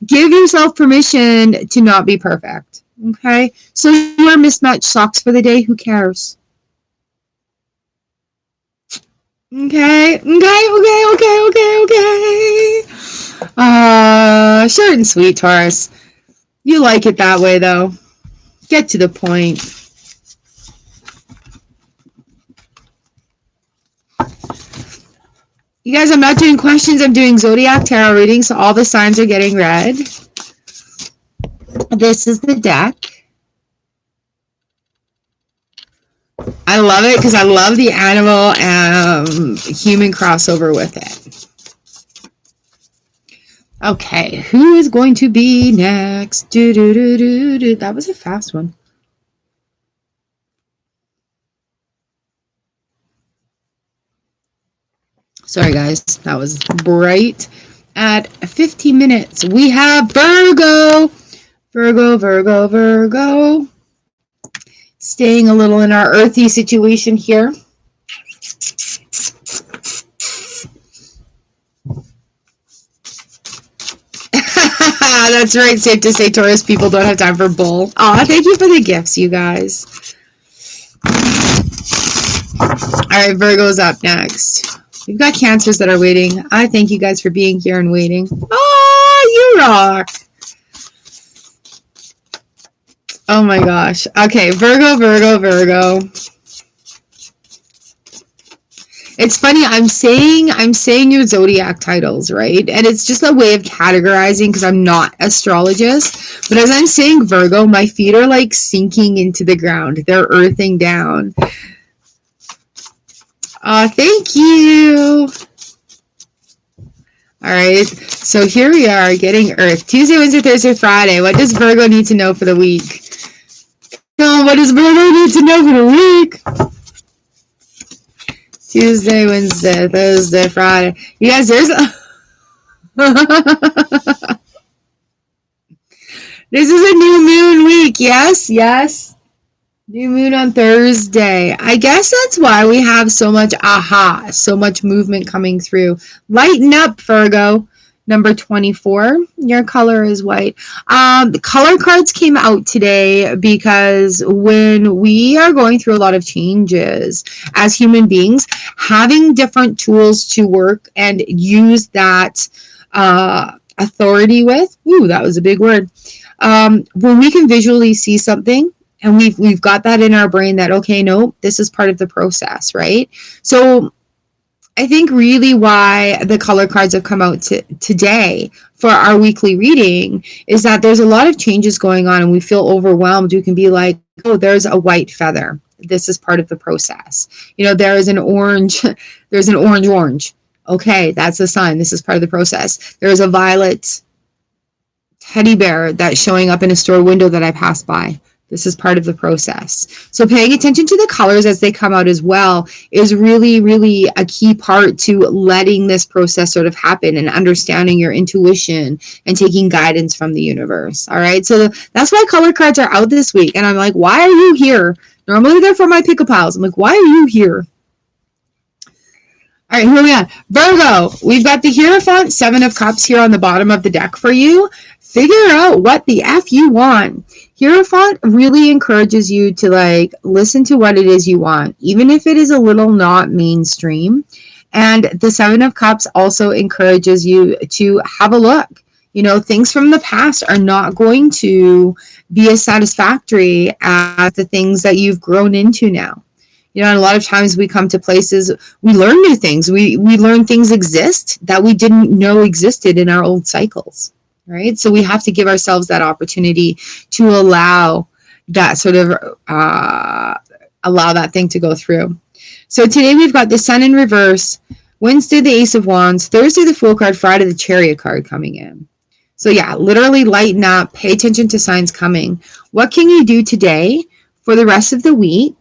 Give yourself permission to not be perfect. Okay? So you wear mismatched socks for the day. Who cares? Okay. Short and sweet, Taurus. You like it that way, though. Get to the point. You guys, I'm not doing questions. I'm doing Zodiac Tarot readings, so all the signs are getting read. This is the deck. I love it because I love the animal and human crossover with it. Okay, who is going to be next? That was a fast one. Sorry, guys. That was right at 15 minutes. We have Virgo. Virgo, Virgo, Virgo. Staying a little in our earthy situation here. That's right. Safe to say Taurus people don't have time for bull. Aw, thank you for the gifts, you guys. All right, Virgo's up next. We've got Cancers that are waiting. I thank you guys for being here and waiting. Oh, you rock. Oh my gosh. Okay, Virgo, Virgo, Virgo. It's funny, I'm saying your zodiac titles, right? And it's just a way of categorizing because I'm not astrologist. But as I'm saying Virgo, my feet are like sinking into the ground. They're earthing down. Thank you. All right, so here we are getting Earth. Tuesday, Wednesday, Thursday, Friday. What does Virgo need to know for the week? What does Virgo need to know for the week? Tuesday, Wednesday, Thursday, Friday. You guys, there's this is a new moon week. Yes, yes. New moon on Thursday. I guess that's why we have so much so much movement coming through. Lighten up, Virgo. Number 24. Your color is white. The color cards came out today because when we are going through a lot of changes as human beings, having different tools to work and use that authority with, ooh, that was a big word. When we can visually see something, and we've got that in our brain that, okay, no, this is part of the process, right? So I think really why the color cards have come out today for our weekly reading is that there's a lot of changes going on and we feel overwhelmed. We can be like, oh, there's a white feather. This is part of the process. You know, there is an orange, there's an orange. Okay, that's a sign. This is part of the process. There's a violet teddy bear that's showing up in a store window that I passed by. This is part of the process. So paying attention to the colors as they come out as well is really, really a key part to letting this process sort of happen and understanding your intuition and taking guidance from the universe. All right. So that's why color cards are out this week. And I'm like, why are you here? Normally they're for my pick a pals. I'm like, why are you here? All right, here we are. Virgo, we've got the Hierophant, 7 of Cups here on the bottom of the deck for you. Figure out what the F you want. Hierophant really encourages you to like listen to what it is you want, even if it is a little not mainstream. And the 7 of Cups also encourages you to have a look. You know, things from the past are not going to be as satisfactory as the things that you've grown into now. You know, and a lot of times we come to places, we learn new things. We learn things exist that we didn't know existed in our old cycles, right? So we have to give ourselves that opportunity to allow that sort of, allow that thing to go through. So today we've got the Sun in reverse, Wednesday the Ace of Wands, Thursday the Fool card, Friday the Chariot card coming in. So yeah, literally lighten up, pay attention to signs coming. What can you do today for the rest of the week?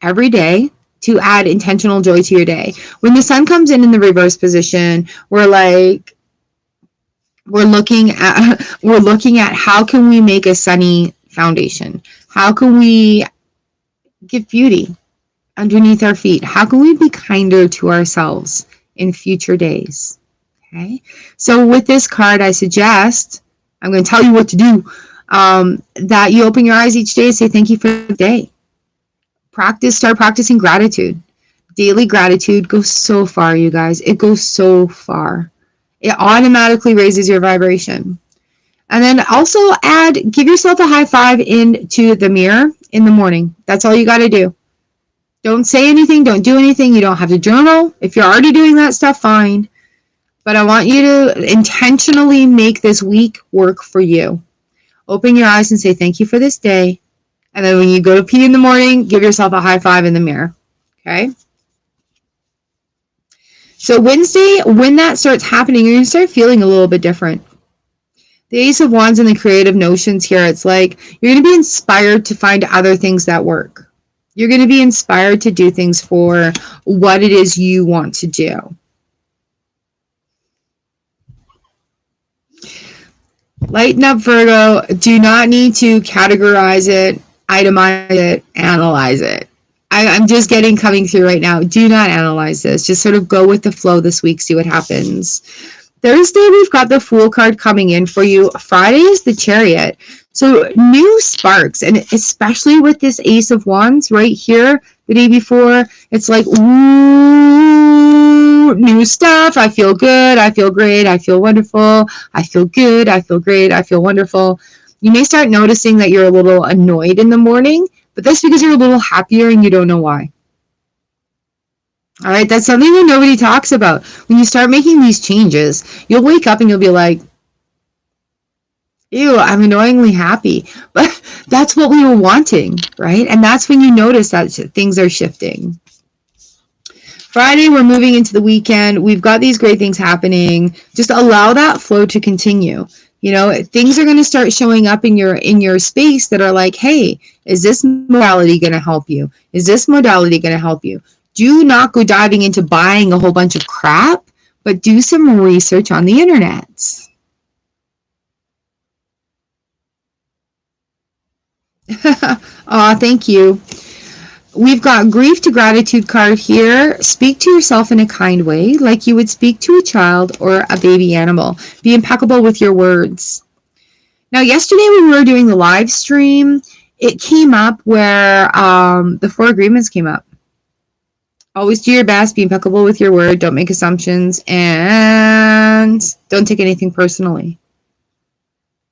Every day to add intentional joy to your day. When the sun comes in the reverse position, we're looking at how can we make a sunny foundation? How can we give beauty underneath our feet? How can we be kinder to ourselves in future days? Okay. So with this card, I suggest, I'm going to tell you what to do, that you open your eyes each day and say, thank you for the day. Start practicing gratitude. Daily gratitude goes so far, you guys. It goes so far. It automatically raises your vibration. And then also give yourself a high five into the mirror in the morning. That's all you got to do. Don't say anything. Don't do anything. You don't have to journal. If you're already doing that stuff, fine. But I want you to intentionally make this week work for you. Open your eyes and say, thank you for this day. And then when you go to pee in the morning, give yourself a high five in the mirror. Okay? So Wednesday, when that starts happening, you're going to start feeling a little bit different. The Ace of Wands and the creative notions here, it's like you're going to be inspired to find other things that work. You're going to be inspired to do things for what it is you want to do. Lighten up, Virgo. Do not need to categorize it, itemize it, analyze it. I'm just getting coming through right now. Do not analyze this. Just sort of go with the flow this week, see what happens. Thursday, we've got the Fool card coming in for you. Friday is the Chariot. So new sparks, and especially with this Ace of Wands right here, the day before, it's like, ooh, new stuff. I feel good. I feel great. I feel wonderful. I feel good. I feel great. I feel wonderful. You may start noticing that you're a little annoyed in the morning, but that's because you're a little happier and you don't know why. All right, that's something that nobody talks about. When you start making these changes, you'll wake up and you'll be like, ew, I'm annoyingly happy. But that's what we were wanting, right? And that's when you notice that things are shifting. Friday, we're moving into the weekend. We've got these great things happening. Just allow that flow to continue. You know, things are going to start showing up in your space that are like, hey, is this modality going to help you? Is this modality going to help you? Do not go diving into buying a whole bunch of crap, but do some research on the internet. Aw, thank you. We've got grief to gratitude card here. Speak to yourself in a kind way, like you would speak to a child or a baby animal. Be impeccable with your words. Now, yesterday when we were doing the live stream, it came up where the 4 agreements came up. Always do your best, be impeccable with your word, don't make assumptions, and don't take anything personally.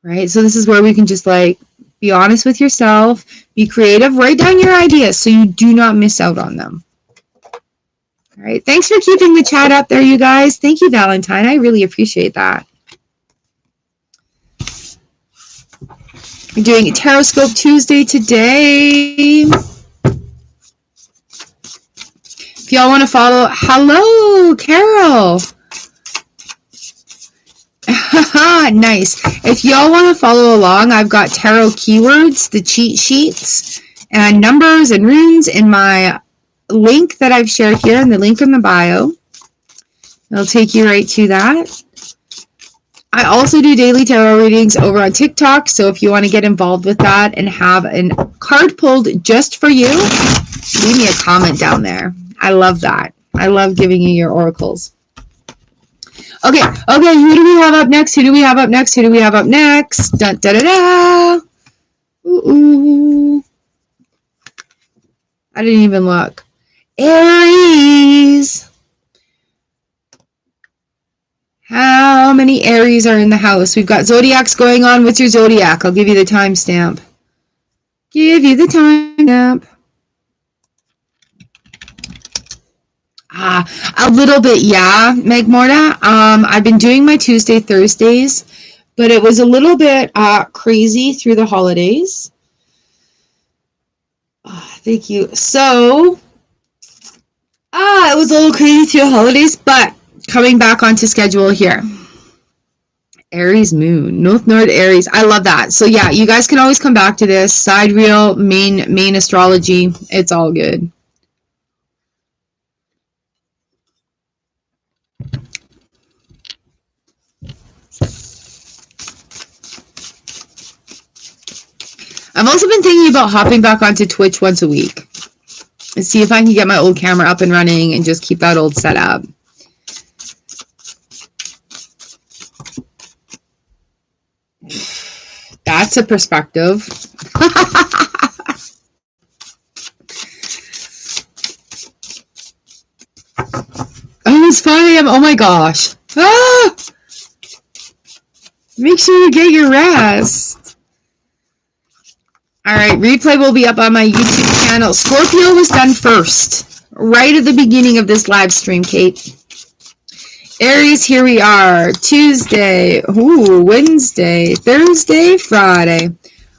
Right? So this is where we can just like be honest with yourself, be creative, write down your ideas so you do not miss out on them. All right. Thanks for keeping the chat up there, you guys. Thank you, Valentine. I really appreciate that. We're doing a Tarotscope Tuesday today. If y'all want to follow, hello, Carol. Nice. If y'all want to follow along, I've got tarot keywords, the cheat sheets, and numbers and runes in my link that I've shared here, and the link in the bio. It'll take you right to that. I also do daily tarot readings over on TikTok, so if you want to get involved with that and have a card pulled just for you, leave me a comment down there. I love that. I love giving you your oracles. Okay, who do we have up next? Who do we have up next? Who do we have up next? Da da da da. Ooh. I didn't even look. Aries. How many Aries are in the house? We've got zodiacs going on. What's your zodiac? I'll give you the timestamp. Give you the timestamp. A little bit, yeah, Meg Morta. I've been doing my Tuesday, Thursdays, but it was a little bit crazy through the holidays. Thank you. So, it was a little crazy through the holidays, but coming back onto schedule here. Aries moon, North Node Aries. I love that. So yeah, you guys can always come back to this. Side reel, main astrology. It's all good. I've also been thinking about hopping back onto Twitch once a week and see if I can get my old camera up and running and just keep that old setup. That's a perspective. Oh, it's 5 a.m. Oh my gosh. Make sure you get your rest. All right, replay will be up on my YouTube channel. Scorpio was done first, right at the beginning of this live stream, Kate. Aries, here we are. Tuesday, Wednesday, Thursday, Friday.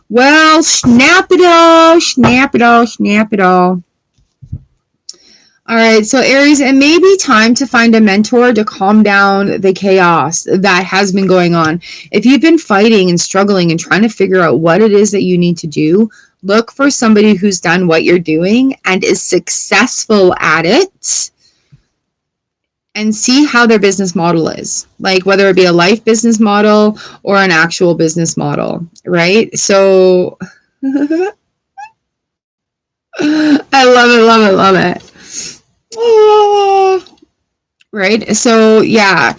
Well, snap it all, snap it all, snap it all. All right, so Aries, it may be time to find a mentor to calm down the chaos that has been going on. If you've been fighting and struggling and trying to figure out what it is that you need to do, look for somebody who's done what you're doing and is successful at it and see how their business model is, like whether it be a life business model or an actual business model, right? So I love it, love it, love it. Oh, right? So yeah,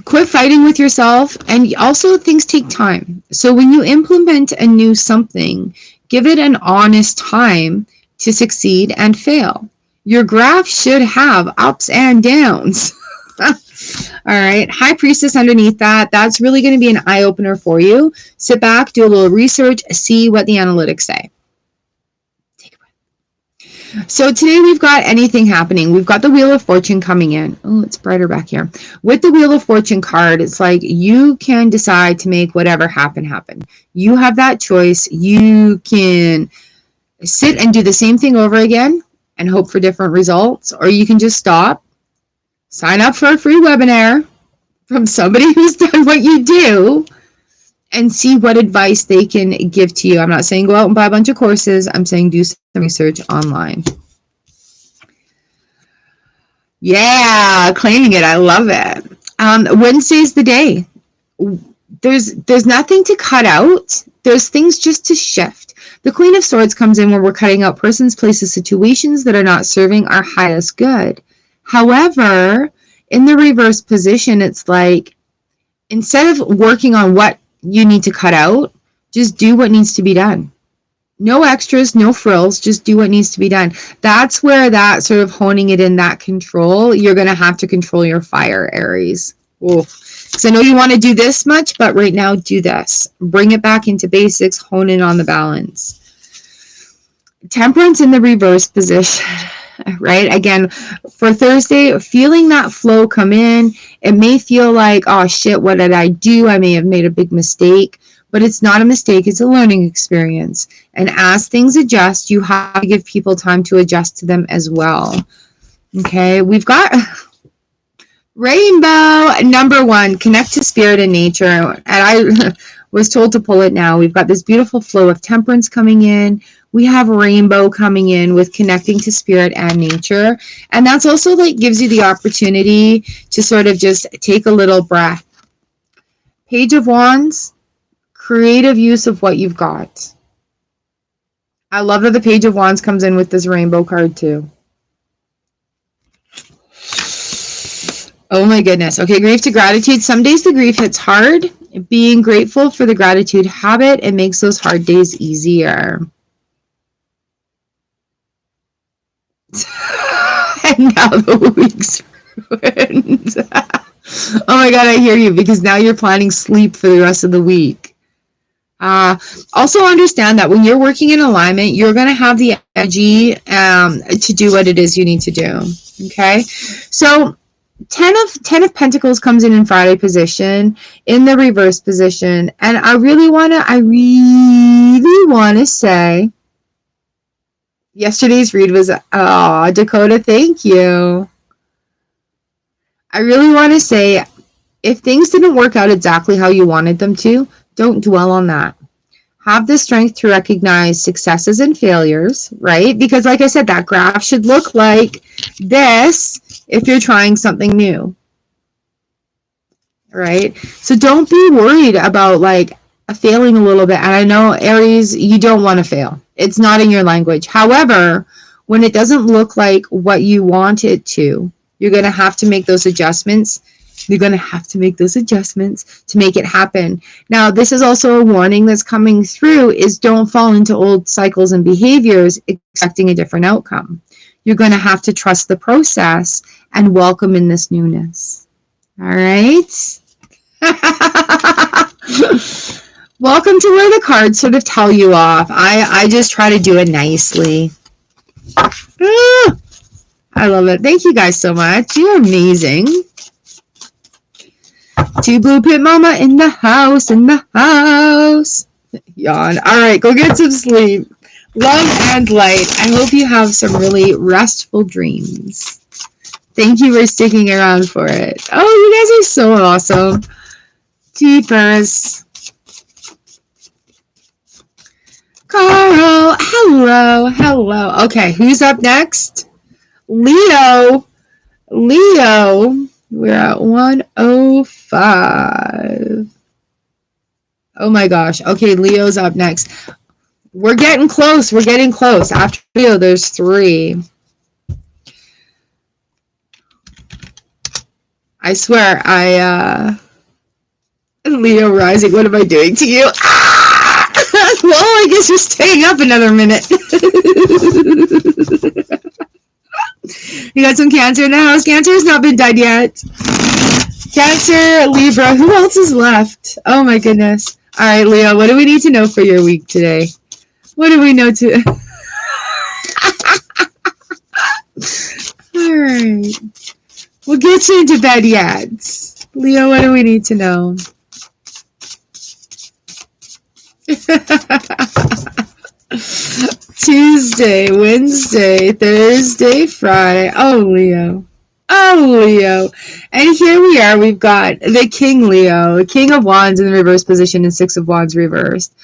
quit fighting with yourself. And also, things take time. So when you implement a new something, give it an honest time to succeed and fail. Your graph should have ups and downs. All right, High Priestess underneath that. That's really going to be an eye-opener for you. Sit back, do a little research, see what the analytics say. Take a breath. So today we've got anything happening. We've got the Wheel of Fortune coming in. Oh, it's brighter back here. With the Wheel of Fortune card, it's like you can decide to make whatever happen. You have that choice. You can sit and do the same thing over again and hope for different results, or you can just stop, sign up for a free webinar from somebody who's done what you do, and see what advice they can give to you. I'm not saying go out and buy a bunch of courses. I'm saying do some research online. Yeah, claiming it. I love it. Wednesday's the day. There's nothing to cut out. There's things just to shift. The Queen of Swords comes in when we're cutting out persons, places, situations that are not serving our highest good. However, in the reverse position, it's like, instead of working on what you need to cut out, just do what needs to be done. No extras, no frills, just do what needs to be done. That's where that sort of honing it in, that control, you're going to have to control your fire, Aries. Because I know you want to do this much, but right now do this. Bring it back into basics, hone in on the balance. Temperance in the reverse position. Right? Again, for Thursday, feeling that flow come in, it may feel like, oh shit, what did I do? I may have made a big mistake, but it's not a mistake. It's a learning experience. And as things adjust, you have to give people time to adjust to them as well. Okay, we've got Rainbow, number 1, connect to spirit and nature. And I was told to pull it now. We've got this beautiful flow of temperance coming in. We have rainbow coming in with connecting to spirit and nature. And that's also like gives you the opportunity to sort of just take a little breath. Page of Wands, creative use of what you've got. I love that the Page of Wands comes in with this rainbow card too. Oh my goodness. Okay, grief to gratitude. Some days the grief hits hard. Being grateful for the gratitude habit, it makes those hard days easier. And now the week's ruined. Oh my god, I hear you, because now you're planning sleep for the rest of the week. Also understand that when you're working in alignment, you're going to have the energy to do what it is you need to do. Okay, so 10 of Pentacles comes in Friday position, in the reverse position, and I really want to say, yesterday's read was, oh, Dakota, thank you. I really want to say, if things didn't work out exactly how you wanted them to, don't dwell on that. Have the strength to recognize successes and failures, right? Because like I said, that graph should look like this if you're trying something new, right? So don't be worried about like failing a little bit. And I know, Aries, you don't want to fail. It's not in your language. However, when it doesn't look like what you want it to, you're going to have to make those adjustments. You're going to have to make those adjustments to make it happen. Now, this is also a warning that's coming through, is don't fall into old cycles and behaviors expecting a different outcome. You're going to have to trust the process and welcome in this newness. All right? Welcome to where the cards sort of tell you off. I just try to do it nicely. I love it. Thank you guys so much. You're amazing. Two Blue Pit Mama in the house, Yawn. All right, go get some sleep. Love and light. I hope you have some really restful dreams. Thank you for sticking around for it. Oh, you guys are so awesome. Jeepers. Carl, hello. Okay, who's up next? Leo. We're at 105. Oh my gosh. Okay, Leo's up next. We're getting close. We're getting close. After Leo, there's 3. I swear, Leo rising, what am I doing to you? Ah! Well, I guess you're staying up another minute. You got some Cancer in the house. Cancer has not been done yet. Cancer, Libra. Who else is left? Oh my goodness. All right, Leo, what do we need to know for your week today? What do we know to... All right. We'll get you into bed yet. Leo, what do we need to know? Tuesday, Wednesday, Thursday, Friday. Oh, Leo. Oh, Leo. And here we are. We've got the King Leo, King of Wands in the reverse position and 6 of Wands reversed.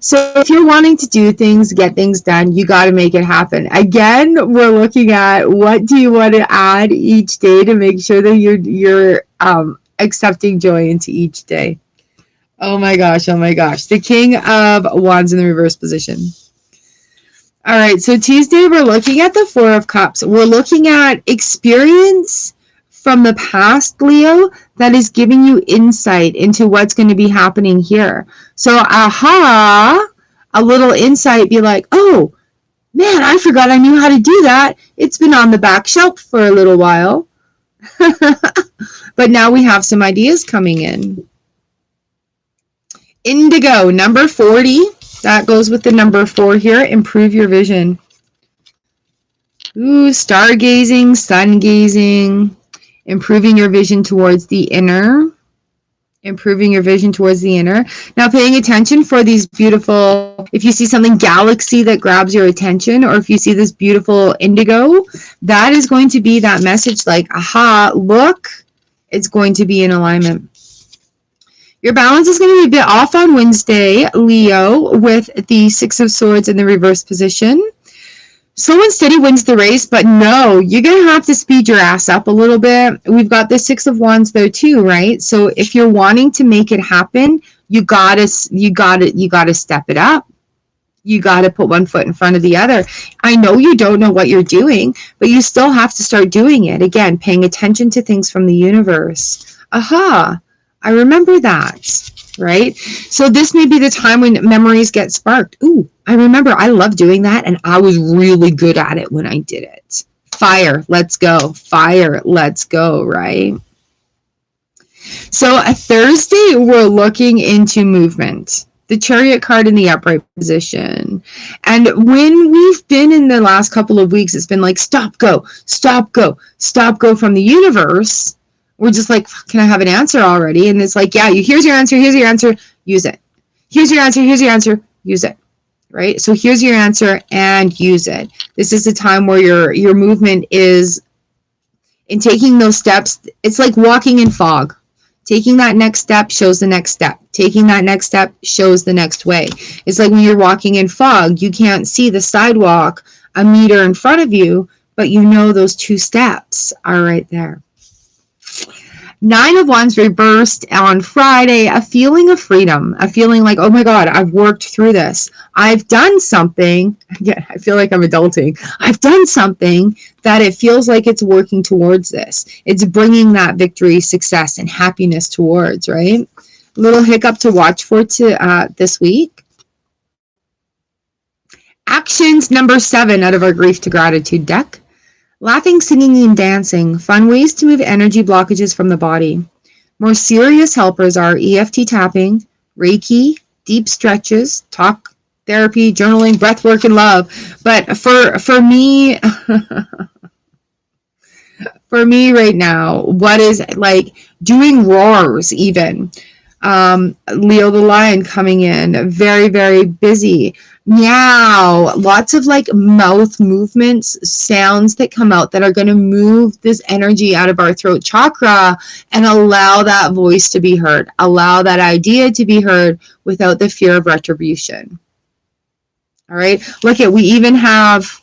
So if you're wanting to do things, get things done, you got to make it happen. Again, we're looking at what do you want to add each day to make sure that you're accepting joy into each day. Oh my gosh, oh my gosh. The King of Wands in the reverse position. All right, so Tuesday we're looking at the 4 of Cups. We're looking at experience from the past, Leo, that is giving you insight into what's going to be happening here. So, aha, a little insight, be like, oh, man, I forgot I knew how to do that. It's been on the back shelf for a little while. But now we have some ideas coming in. Indigo, number 40. That goes with the number 4 here. Improve your vision. Ooh, stargazing, sun gazing. Improving your vision towards the inner. Improving your vision towards the inner. Now paying attention for these beautiful, if you see something galaxy that grabs your attention, or if you see this beautiful indigo, that is going to be that message like, aha, look, it's going to be in alignment. Your balance is going to be a bit off on Wednesday, Leo, with the 6 of Swords in the reverse position. Slow and steady wins the race, but no, you're going to have to speed your ass up a little bit. We've got the 6 of Wands there too, right? So if you're wanting to make it happen, you gotta step it up. You got to put one foot in front of the other. I know you don't know what you're doing, but you still have to start doing it. Again, paying attention to things from the universe. Aha, I remember that. Right? So this may be the time when memories get sparked. Ooh, I remember I love doing that and I was really good at it when I did it. Fire, let's go. Fire, let's go, right? So a Thursday, we're looking into movement. The Chariot card in the upright position. And when we've been in the last couple of weeks, it's been like, stop, go, stop, go, stop, go from the universe. We're just like, can I have an answer already? And it's like, yeah, here's your answer, use it. Here's your answer, use it. Right? So here's your answer and use it. This is the time where your movement is in taking those steps. It's like walking in fog. Taking that next step shows the next step. Taking that next step shows the next way. It's like when you're walking in fog, you can't see the sidewalk a meter in front of you, but you know those 2 steps are right there. 9 of Wands reversed on Friday, a feeling of freedom, a feeling like, oh my God, I've worked through this. I've done something. Yeah, I feel like I'm adulting. I've done something that it feels like it's working towards this. It's bringing that victory, success, and happiness towards, right? A little hiccup to watch for this week. Actions number 7 out of our Grief to Gratitude deck. Laughing, singing, and dancing. Fun ways to move energy blockages from the body. More serious helpers are EFT tapping, Reiki, deep stretches, talk therapy, journaling, breath work, and love. But for me, for me right now, what is like doing roars even. Leo the Lion coming in, very, very busy. Meow, lots of like mouth movements, sounds that come out that are going to move this energy out of our throat chakra and allow that voice to be heard, allow that idea to be heard without the fear of retribution. All right, look at, we even have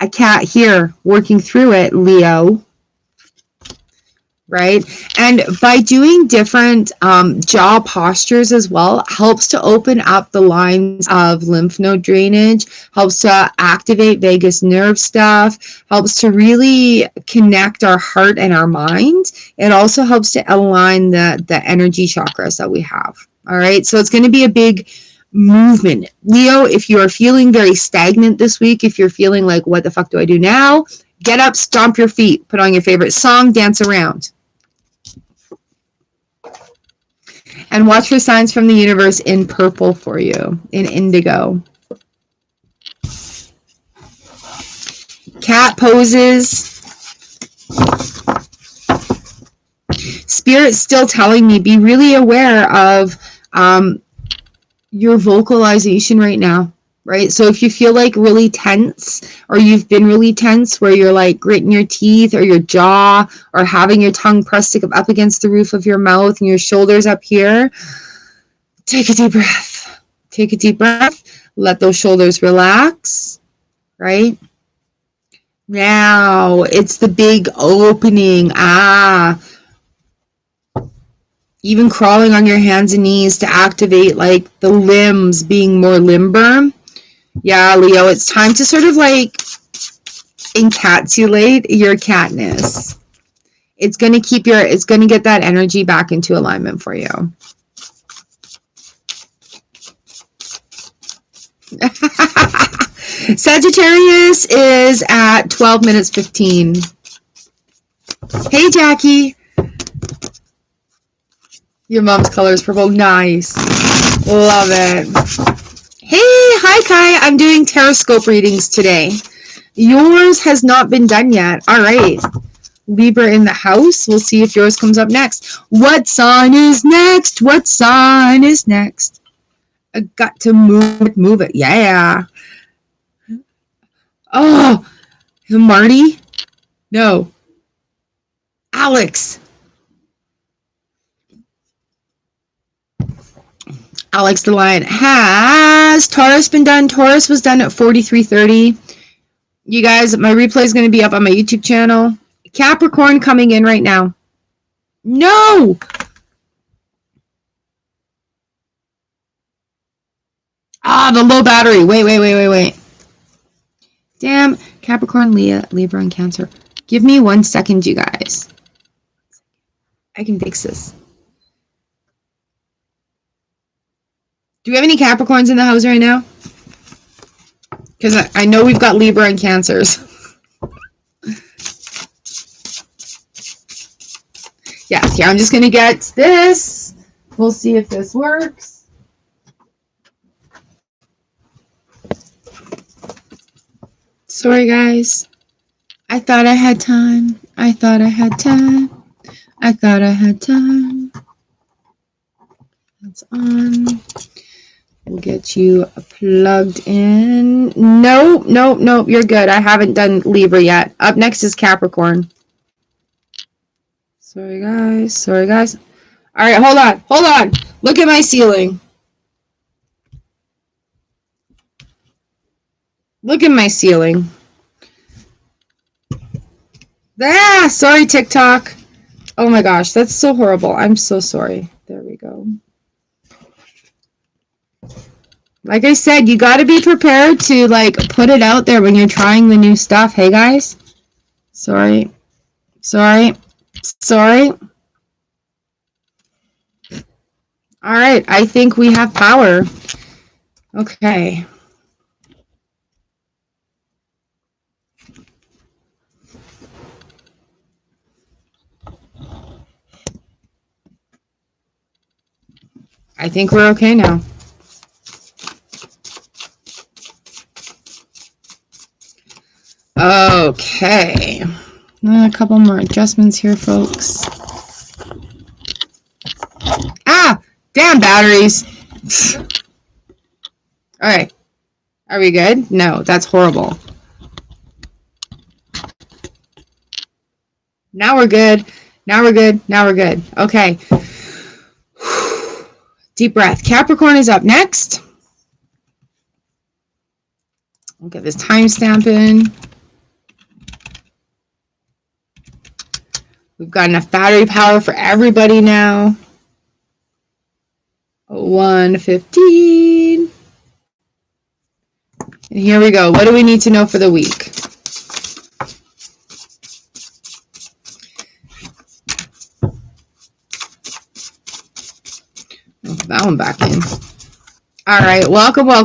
a cat here working through it, Leo. Right? And by doing different jaw postures as well, helps to open up the lines of lymph node drainage, helps to activate vagus nerve stuff, helps to really connect our heart and our mind. It also helps to align the energy chakras that we have. All right, so it's going to be a big movement. Leo, if you are feeling very stagnant this week, if you're feeling like, what the fuck do I do now? Get up, stomp your feet, put on your favorite song, dance around. And watch for signs from the universe in purple for you, in indigo. Cat poses. Spirit's still telling me, be really aware of your vocalization right now, right? So if you feel like really tense, or you've been really tense where you're like gritting your teeth or your jaw, or having your tongue pressed up against the roof of your mouth and your shoulders up here, take a deep breath. Take a deep breath. Let those shoulders relax, right? Now it's the big opening. Even crawling on your hands and knees to activate like the limbs being more limber. Yeah, Leo, it's time to sort of like encapsulate your catness. It's going to get that energy back into alignment for you. Sagittarius is at 12 minutes 15. Hey, Jackie. Your mom's color is purple. Nice. Love it. Hey, hi, Kai. I'm doing Tarotscope readings today. Yours has not been done yet. All right. Libra in the house. We'll see if yours comes up next. What sign is next? What sign is next? I got to move it. Yeah. Oh, Marty? No. Alex. Alex the Lion. Has Taurus been done? Taurus was done at 43:30. You guys, my replay is going to be up on my YouTube channel. Capricorn coming in right now. No! The low battery. Wait. Damn. Capricorn, Libra, and Cancer. Give me 1 second, you guys. I can fix this. Do we have any Capricorns in the house right now? Because I know we've got Libra and Cancers. Yes, here, I'm just going to get this. We'll see if this works. Sorry, guys. I thought I had time. That's on. We'll get you plugged in. Nope. You're good. I haven't done Libra yet. Up next is Capricorn. Sorry, guys. All right, hold on. Look at my ceiling. Sorry, TikTok. Oh my gosh, that's so horrible. I'm so sorry. There we go. Like I said, you got to be prepared to like put it out there when you're trying the new stuff. Hey guys. Sorry. All right, I think we have power. Okay. I think we're okay now. Okay. A couple more adjustments here, folks. Damn batteries. All right. Are we good? No, that's horrible. Now we're good. Okay. Deep breath. Capricorn is up next. We'll get this timestamp in. got enough battery power for everybody now. 1:15. And here we go. What do we need to know for the week? I'll put that one back in. All right, welcome. Here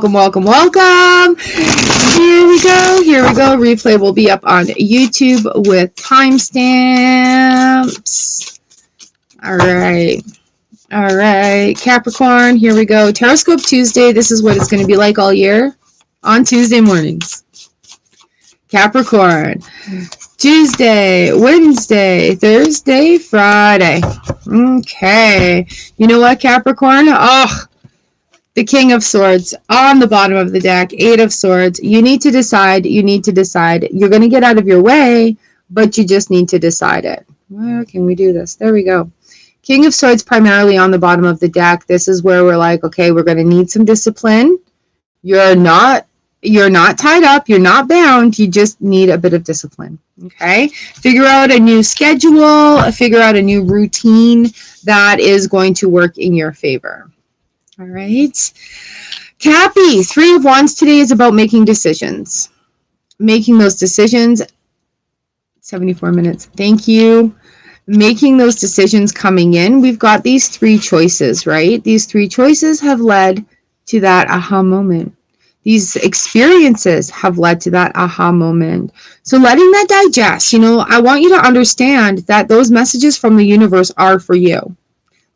we go. Replay will be up on YouTube with timestamps. All right, Capricorn, here we go. Tarotscope Tuesday. This is what it's going to be like all year on Tuesday mornings. Capricorn, Tuesday, Wednesday, Thursday, Friday. Okay. You know what, Capricorn? Oh, the King of Swords on the bottom of the deck, 8 of Swords. You need to decide. You're going to get out of your way, but you just need to decide it. Where can we do this? There we go. King of Swords primarily on the bottom of the deck. This is where we're like, okay, we're going to need some discipline. You're not tied up. You're not bound. You just need a bit of discipline. Okay. Figure out a new schedule. Figure out a new routine that is going to work in your favor. All right. Cappy, 3 of Wands today is about making decisions. Making those decisions. 74 minutes. Thank you. Making those decisions coming in. We've got these 3 choices, right? These 3 choices have led to that aha moment. These experiences have led to that aha moment. So letting that digest, I want you to understand that those messages from the universe are for you.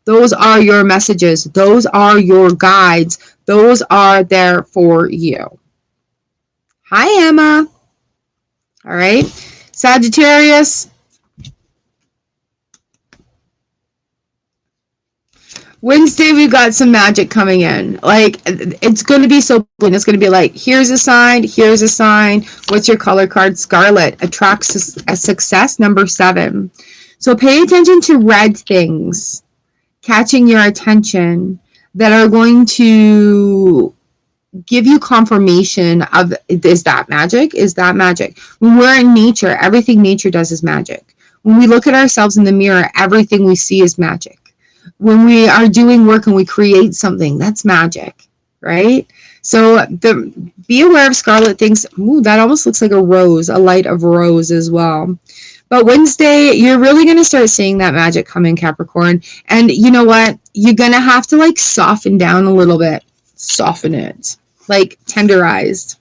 Those are your messages. Those are your guides. Those are there for you. Hi, Emma. All right. Sagittarius. Wednesday, we've got some magic coming in. Like, it's going to be so brilliant. It's going to be like, here's a sign. What's your color card? Scarlet. Attracts a success, number 7. So pay attention to red things catching your attention that are going to give you confirmation of, is that magic? When we're in nature, everything nature does is magic. When we look at ourselves in the mirror, everything we see is magic. When we are doing work and we create something, that's magic, right? So be aware of scarlet things. Ooh, that almost looks like a rose, a light of rose as well. But Wednesday, you're really going to start seeing that magic come in, Capricorn. And you know what? You're going to have to soften down a little bit. Soften it. Tenderized.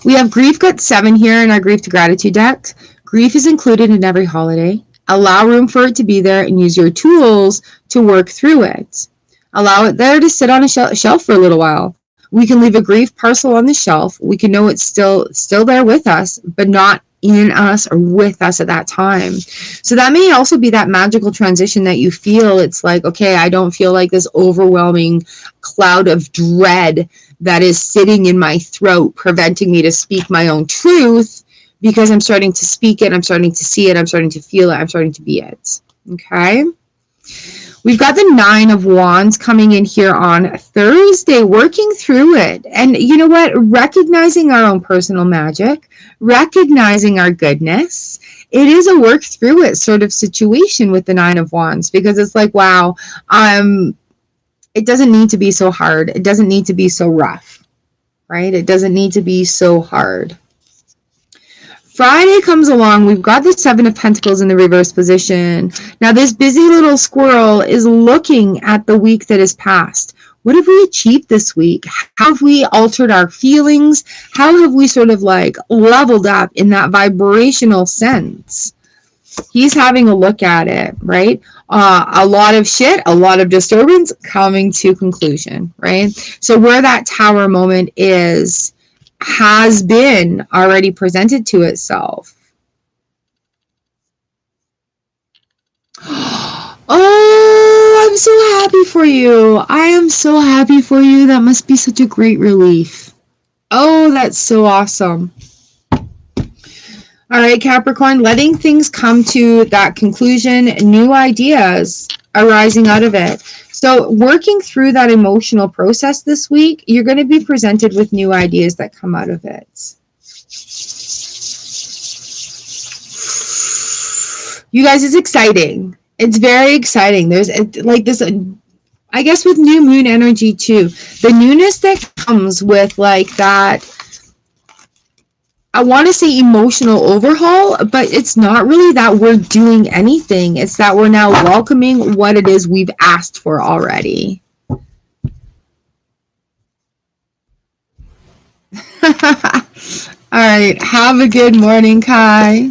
We have grief got 7 here in our grief to gratitude deck. Grief is included in every holiday. Allow room for it to be there and use your tools to work through it. Allow it there to sit on a shelf for a little while. We can leave a grief parcel on the shelf. We can know it's still there with us, but not in us or with us at that time. So that may also be that magical transition that you feel. It's like, okay, I don't feel like this overwhelming cloud of dread that is sitting in my throat, preventing me to speak my own truth, because I'm starting to speak it, I'm starting to see it, I'm starting to feel it, I'm starting to be it. Okay? We've got the 9 of Wands coming in here on Thursday, working through it. And you know what? Recognizing our own personal magic, recognizing our goodness. It is a work through it sort of situation with the 9 of Wands, because it's like, wow, it doesn't need to be so hard. It doesn't need to be so rough, right? It doesn't need to be so hard. Friday comes along, we've got the 7 of Pentacles in the reverse position. Now this busy little squirrel is looking at the week that has passed. What have we achieved this week? How have we altered our feelings? How have we sort of leveled up in that vibrational sense? He's having a look at it, right? A lot of shit, a lot of disturbance coming to conclusion, right? So where that tower moment has been already presented to itself. Oh, I'm so happy for you. I am so happy for you. That must be such a great relief. Oh, that's so awesome. All right, Capricorn, letting things come to that conclusion, new ideas arising out of it. So working through that emotional process this week, you're going to be presented with new ideas that come out of it. You guys, it's exciting. It's very exciting. There's like this, I guess, with new moon energy too. The newness that comes with like that, I want to say emotional overhaul, but it's not really that we're doing anything. It's that we're now welcoming what it is we've asked for already. All right. Have a good morning, Kai.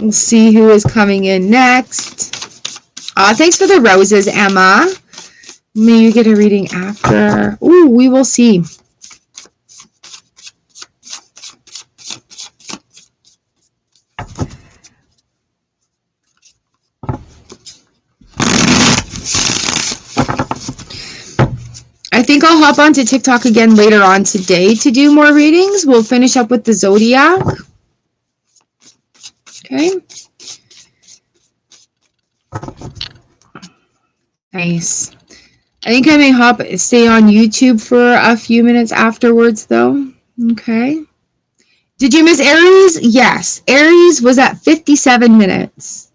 We'll see who is coming in next. Thanks for the roses, Emma. May you get a reading after. Ooh, we will see. I think I'll hop onto TikTok again later on today to do more readings. We'll finish up with the zodiac. Okay. Nice. I think I may stay on YouTube for a few minutes afterwards, though. Okay. Did you miss Aries? Yes. Aries was at 57 minutes.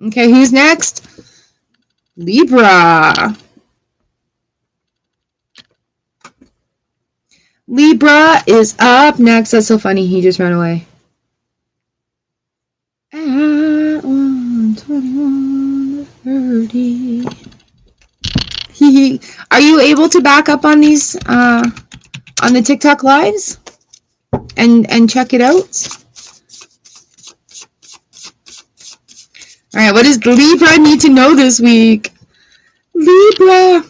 Okay, who's next? Libra. Libra is up next. That's so funny. He just ran away. At 1:21:30. Are you able to back up on these on the TikTok lives and check it out? All right, what does Libra need to know this week? Libra.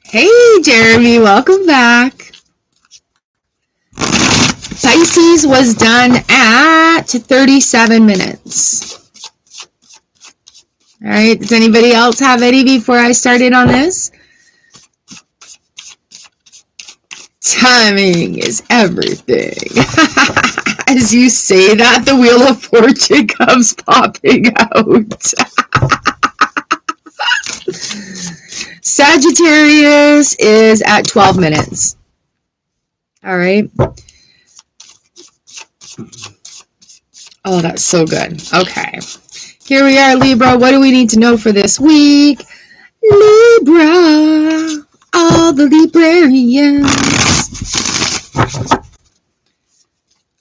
Hey, Jeremy, welcome back. Pisces was done at 37 minutes. All right, does anybody else have any before I started on this? Timing is everything. As you say that, the Wheel of Fortune comes popping out. Sagittarius is at 12 minutes. All right. Oh, that's so good. Okay. Here we are, Libra. What do we need to know for this week? Libra. All the Librarians.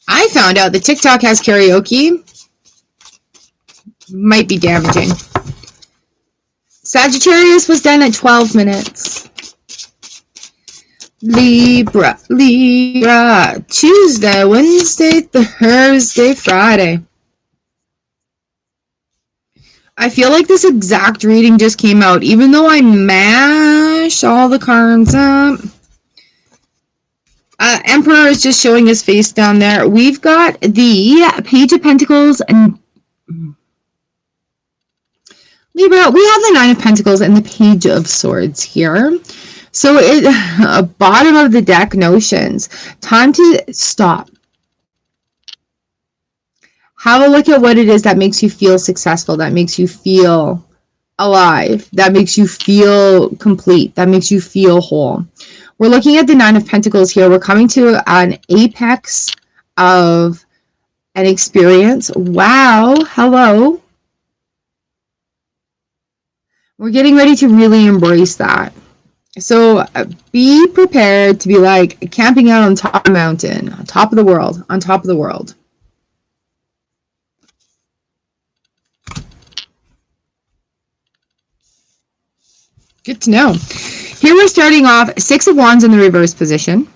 I found out that TikTok has karaoke. Might be damaging. Sagittarius was done at 12 minutes. Libra, Libra, Tuesday, Wednesday, Thursday, Friday. I feel like this exact reading just came out, even though I mashed all the cards up. Emperor is just showing his face down there. We've got the Page of Pentacles and Libra. We have the Nine of Pentacles and the Page of Swords here. So bottom of the deck, notions. Time to stop. Have a look at what it is that makes you feel successful, that makes you feel alive, that makes you feel complete, that makes you feel whole. We're looking at the Nine of Pentacles here. We're coming to an apex of an experience. Wow. Hello. We're getting ready to really embrace that. So be prepared to be like camping out on top of the mountain, on top of the world, on top of the world. Good to know. Here we're starting off Six of Wands in the reverse position.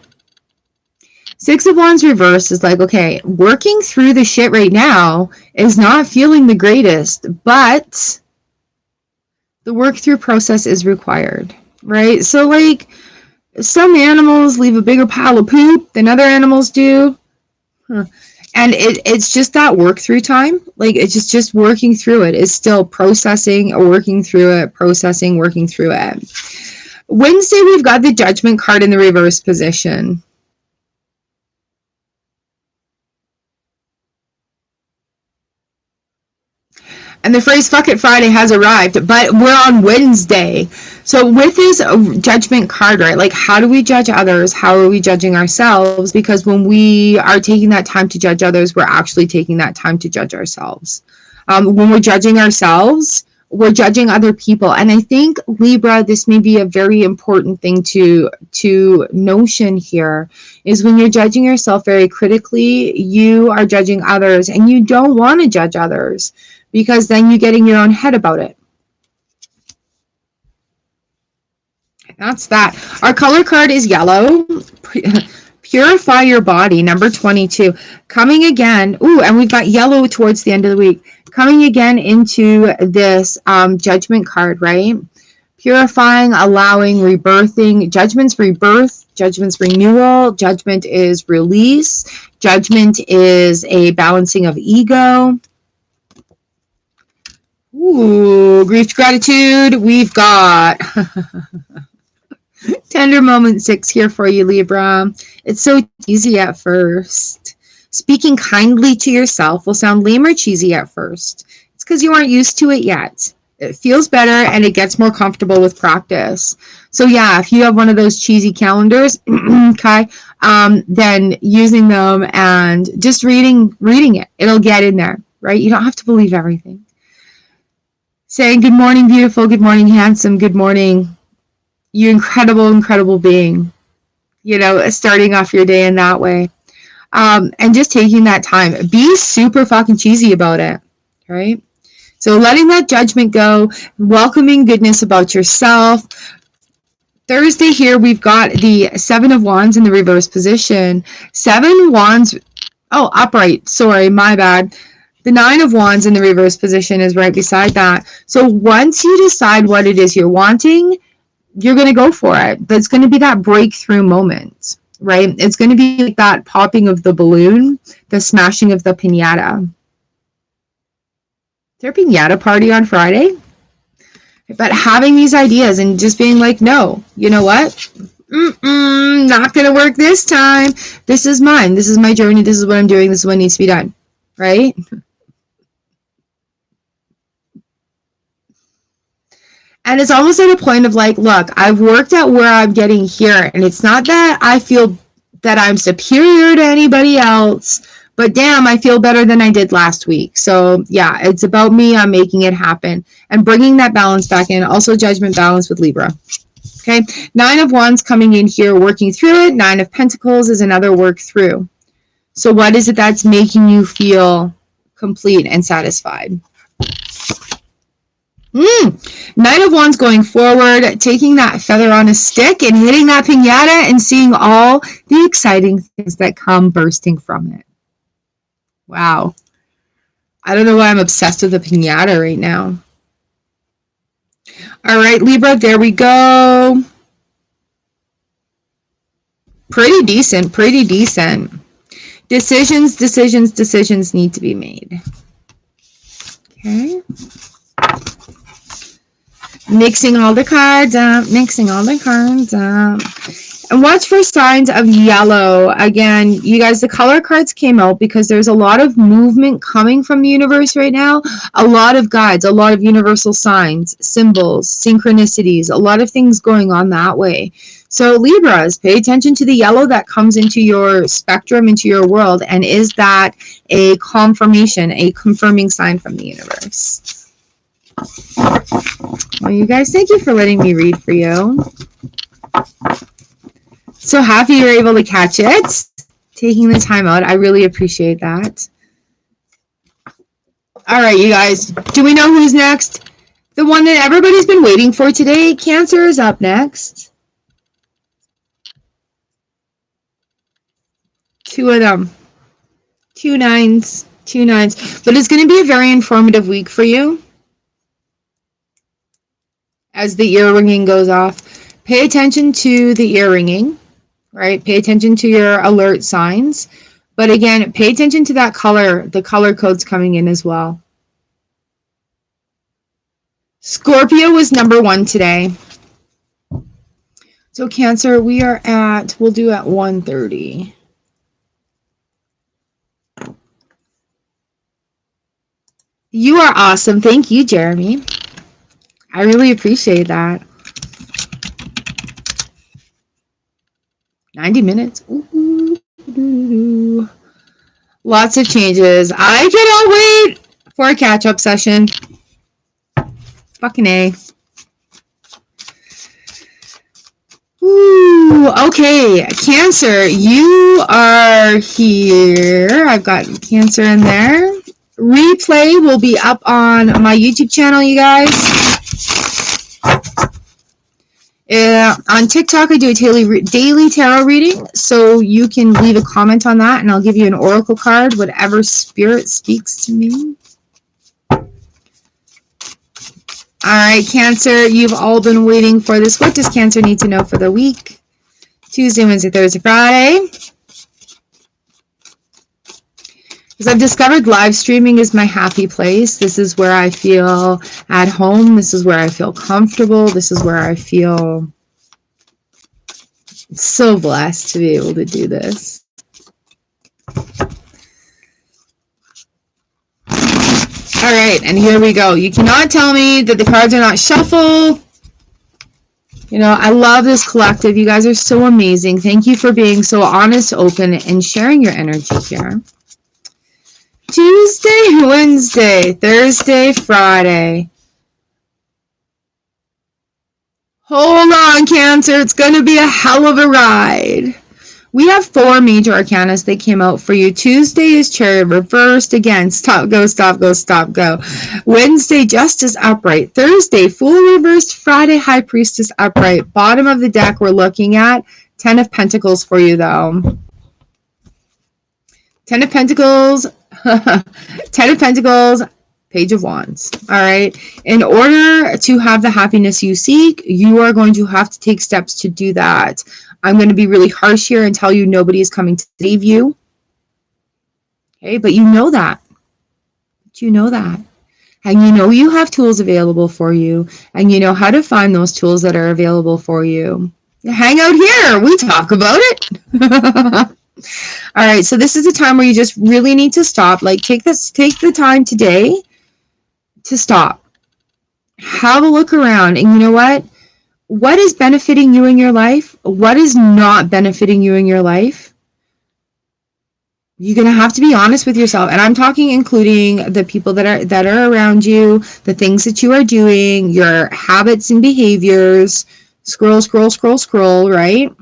Six of Wands reverse is like, okay, working through the shit right now is not feeling the greatest, but the work through process is required, right? So like some animals leave a bigger pile of poop than other animals do. And it's just that work through time. Like it's just working through it. It's still processing, working through it, processing, working through it. Wednesday, we've got the Judgment card in the reverse position. And the phrase "fuck it Friday" has arrived, but we're on Wednesday. So with this judgment card, right, like how do we judge others? How are we judging ourselves? Because when we are taking that time to judge others, we're actually taking that time to judge ourselves. When we're judging ourselves, we're judging other people. And I think, Libra, this may be a very important thing to notion here, is when you're judging yourself very critically, you are judging others, and you don't want to judge others because then you get in your own head about it. That's that. Our color card is yellow. Purify your body, number 22. Coming again. Ooh, and we've got yellow towards the end of the week. Coming again into this judgment card, right? Purifying, allowing, rebirthing. Judgment's rebirth. Judgment's renewal. Judgment is release. Judgment is a balancing of ego. Ooh, grief, gratitude. We've got Tender Moment 6 here for you, Libra. It's so easy at first. Speaking kindly to yourself will sound lame or cheesy at first. It's because you aren't used to it yet. It feels better and it gets more comfortable with practice. So yeah, if you have one of those cheesy calendars, okay, then using them and just reading it, it'll get in there, right? You don't have to believe everything. Saying good morning, beautiful, good morning, handsome, good morning, you incredible, incredible being, you know, starting off your day in that way. And just taking that time. Be super fucking cheesy about it, right? So letting that judgment go, welcoming goodness about yourself. Thursday here, we've got the 7 of Wands in the reverse position. 7 Wands, oh, upright, sorry, my bad. The 9 of Wands in the reverse position is right beside that. So once you decide what it is you're wanting, you're going to go for it. But it's going to be that breakthrough moment, right? It's going to be like that popping of the balloon, the smashing of the piñata. Is there a piñata party on Friday? But having these ideas and just being like, no, you know what? Not going to work this time. This is mine. This is my journey. This is what I'm doing. This is what needs to be done, right? And it's almost at a point of like, look, I've worked at where I'm getting here. And it's not that I feel that I'm superior to anybody else, but damn, I feel better than I did last week. So yeah, it's about me. I'm making it happen and bringing that balance back in. Also judgment balance with Libra. Okay. 9 of Wands coming in here, working through it. 9 of Pentacles is another work through. So what is it that's making you feel complete and satisfied? 9 of Wands going forward, taking that feather on a stick and hitting that piñata and seeing all the exciting things that come bursting from it. Wow. I don't know why I'm obsessed with the piñata right now. All right, Libra, there we go. Pretty decent, pretty decent. Decisions need to be made. Okay. Mixing all the cards up, And watch for signs of yellow. Again, you guys, the color cards came out because there's a lot of movement coming from the universe right now. A lot of guides, a lot of universal signs, symbols, synchronicities, a lot of things going on that way. So Libras, pay attention to the yellow that comes into your spectrum, into your world. And is that a confirmation, a confirming sign from the universe? Well, you guys, thank you for letting me read for you. So happy you're able to catch it. Taking the time out. I really appreciate that. All right, you guys. Do we know who's next? The one that everybody's been waiting for today. Cancer is up next. 2 of them. 2 nines. 2 nines. But it's going to be a very informative week for you. As the ear ringing goes off, pay attention to the ear ringing, right? Pay attention to your alert signs. But again, pay attention to that color, the color codes coming in as well. Scorpio was number 1 today. So Cancer, we are at, we'll do at 1:30. You are awesome. Thank you, Jeremy. I really appreciate that. 90 minutes. Ooh. Lots of changes. I cannot wait for a catch-up session. Fucking A. Ooh, okay. Cancer, you are here. I've got Cancer in there. Replay will be up on my YouTube channel, you guys. On TikTok, I do a daily tarot reading, so you can leave a comment on that, and I'll give you an oracle card, whatever spirit speaks to me. All right, Cancer, you've all been waiting for this. What does Cancer need to know for the week? Tuesday, Wednesday, Thursday, Friday. Because I've discovered live streaming is my happy place. This is where I feel at home. This is where I feel comfortable. This is where I feel so blessed to be able to do this. All right, and here we go. You cannot tell me that the cards are not shuffled. You know, I love this collective. You guys are so amazing. Thank you for being so honest, open, and sharing your energy here. Tuesday, Wednesday, Thursday, Friday. Hold on, Cancer. It's going to be a hell of a ride. We have 4 major arcanas that came out for you. Tuesday is Chariot reversed. Again, stop, go, stop, go, stop, go. Wednesday, Justice upright. Thursday, Fool reversed. Friday, High Priestess upright. Bottom of the deck we're looking at. 10 of Pentacles for you, though. 10 of Pentacles. 10 of Pentacles. Page of Wands. All right. In order to have the happiness you seek, you are going to have to take steps to do that. I'm going to be really harsh here and tell you nobody is coming to save you. Okay, but you know that. You know that. And you know you have tools available for you. And you know how to find those tools that are available for you. Hang out here. We talk about it. All right, so this is a time where you just really need to stop. Like, take the time today to stop. Have a look around. And you know what? What is benefiting you in your life? What is not benefiting you in your life? You're going to have to be honest with yourself. And I'm talking including the people that are around you, the things that you are doing, your habits and behaviors. Scroll, scroll, scroll, scroll, right?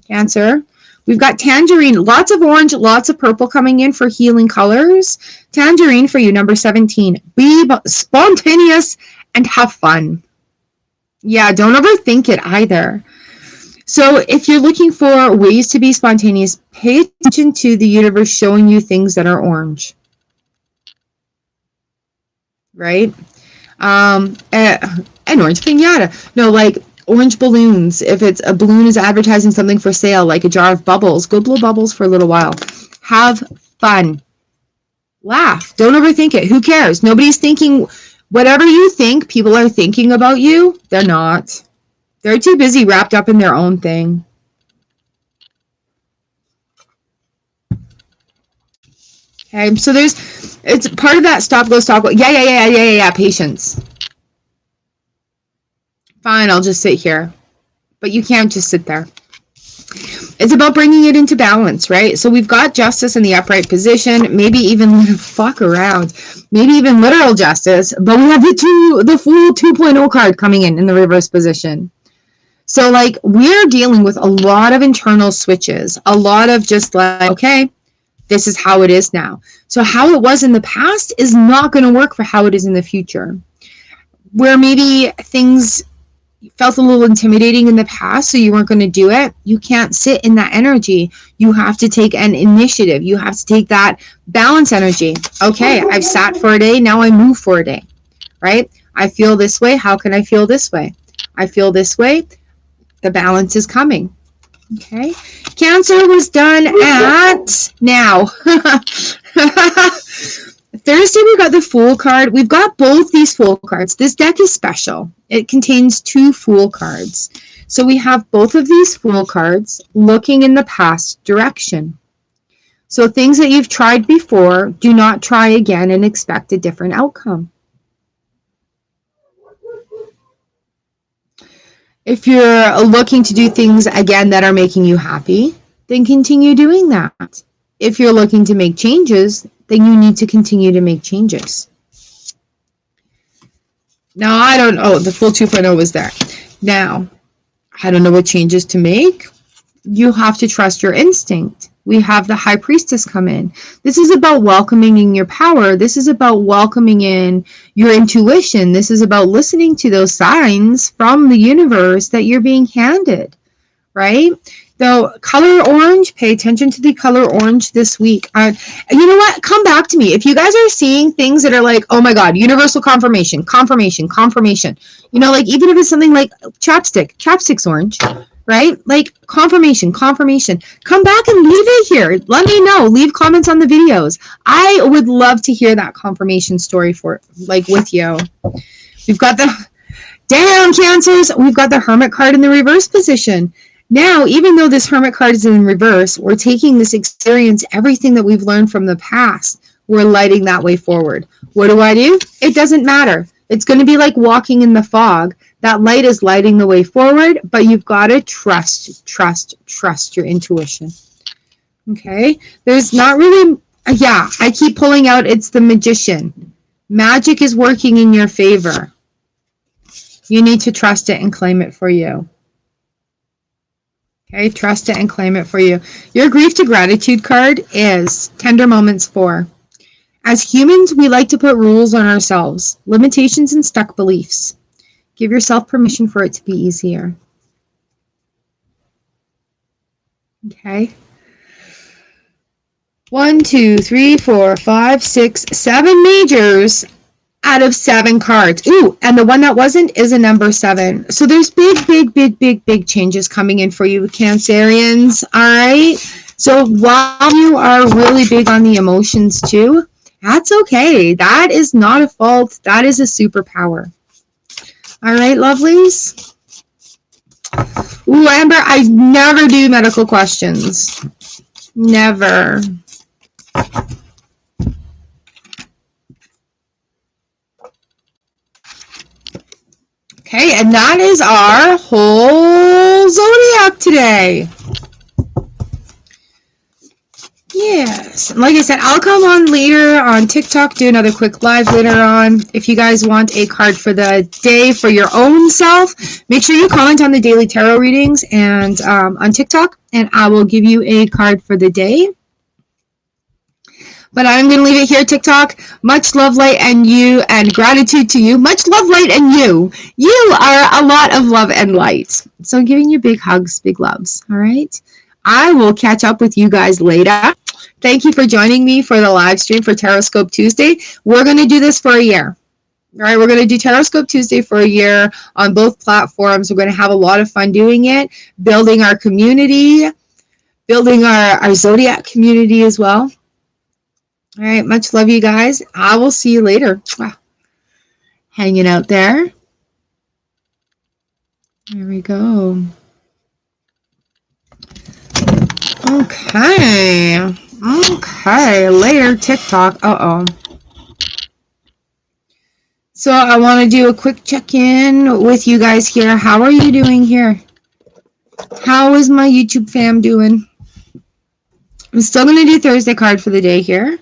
Cancer. We've got Tangerine, lots of orange, lots of purple coming in for healing colors. Tangerine for you, number 17. Be spontaneous and have fun. Yeah, don't overthink it either. So if you're looking for ways to be spontaneous, pay attention to the universe showing you things that are orange. Right? An orange piñata. No, like orange balloons. If it's a balloon is advertising something for sale, like a jar of bubbles, go blow bubbles for a little while. Have fun. Laugh. Don't overthink it. Who cares? Nobody's thinking... Whatever you think people are thinking about you, they're not. They're too busy wrapped up in their own thing. Okay, so it's part of that stop, go, stop, go. Yeah, patience. Fine, I'll just sit here. But you can't just sit there. It's about bringing it into balance, right? So we've got justice in the upright position, maybe even fuck around, maybe even literal justice, but we have the Fool 2.0 card coming in the reverse position. So like we're dealing with a lot of internal switches, a lot of just like, okay, this is how it is now. So how it was in the past is not going to work for how it is in the future. Where maybe things felt a little intimidating in the past, so you weren't going to do it. You can't sit in that energy. You have to take an initiative. You have to take that balance energy. Okay, I've sat for a day. Now I move for a day, right? I feel this way. How can I feel this way? I feel this way. The balance is coming. Okay. Cancer was done at now. Thursday, we got the Fool card. We've got both these Fool cards. This deck is special. It contains 2 Fool cards. So we have both of these Fool cards looking in the past direction. So things that you've tried before, do not try again and expect a different outcome. If you're looking to do things again that are making you happy, then continue doing that. If you're looking to make changes, then you need to continue to make changes. Now, I don't know, the full 2.0 was there. Now, I don't know what changes to make. You have to trust your instinct. We have the High Priestess come in. This is about welcoming in your power. This is about welcoming in your intuition. This is about listening to those signs from the universe that you're being handed, right? The color orange, pay attention to the color orange this week. You know what? Come back to me. If you guys are seeing things that are like, oh my God, universal confirmation, confirmation, confirmation. You know, like even if it's something like chapstick's orange, right? Like confirmation, confirmation. Come back and leave it here. Let me know. Leave comments on the videos. I would love to hear that confirmation story for like with you. We've got the damn Cancers. We've got the Hermit card in the reverse position. Now, even though this Hermit card is in reverse, we're taking this experience, everything that we've learned from the past, we're lighting that way forward. What do? It doesn't matter. It's going to be like walking in the fog. That light is lighting the way forward, but you've got to trust your intuition. Okay? There's not really, yeah, I keep pulling out, it's the Magician. Magic is working in your favor. You need to trust it and claim it for you. Okay, trust it and claim it for you. Your Grief to Gratitude card is Tender Moments 4. As humans, we like to put rules on ourselves, limitations and stuck beliefs. Give yourself permission for it to be easier. Okay. 1, 2, 3, 4, 5, 6, 7 majors out of 7 cards. Ooh, and the one that wasn't is a number 7. So there's big changes coming in for you, Cancerians. All right. So while you are really big on the emotions too, that's okay. That is not a fault. That is a superpower. All right, lovelies. Ooh, Amber, I never do medical questions. Never. Okay, and that is our whole zodiac today. Yes, and like I said, I'll come on later on TikTok, do another quick live later on. If you guys want a card for the day for your own self, make sure you comment on the daily tarot readings and on TikTok, and I will give you a card for the day. But I'm going to leave it here, TikTok. Much love, light, and you, and gratitude to you. Much love, light, and you. You are a lot of love and light. So I'm giving you big hugs, big loves, all right? I will catch up with you guys later. Thank you for joining me for the live stream for Tarotscope Tuesday. We're going to do this for a year. All right, we're going to do Tarotscope Tuesday for a year on both platforms. We're going to have a lot of fun doing it, building our community, building our Zodiac community as well. All right, much love, you guys. I will see you later. Wow. Hanging out there. There we go. Okay. Okay, later, TikTok. Uh-oh. So I want to do a quick check-in with you guys here. How are you doing here? How is my YouTube fam doing? I'm still going to do Thursday card for the day here.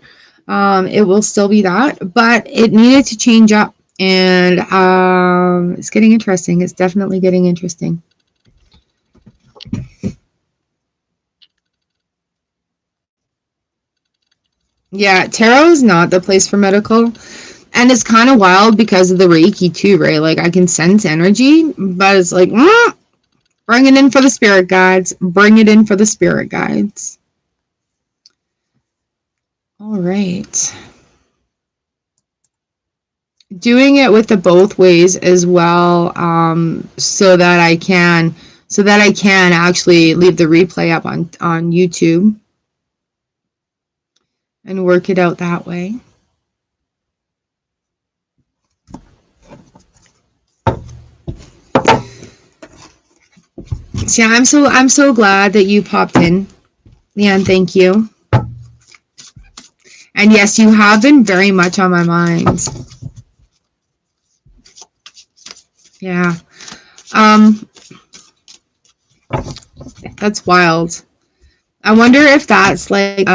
It will still be that, but it needed to change up, and it's getting interesting. It's definitely getting interesting. Yeah, tarot is not the place for medical, and it's kind of wild because of the Reiki too, right? Like I can sense energy, but it's like, bring it in for the spirit guides. Bring it in for the spirit guides. All right. Doing it with the both ways as well, so that I can actually leave the replay up on YouTube and work it out that way. Yeah, I'm so glad that you popped in. Leanne, thank you. And yes, you have been very much on my mind. Yeah. That's wild. I wonder if that's like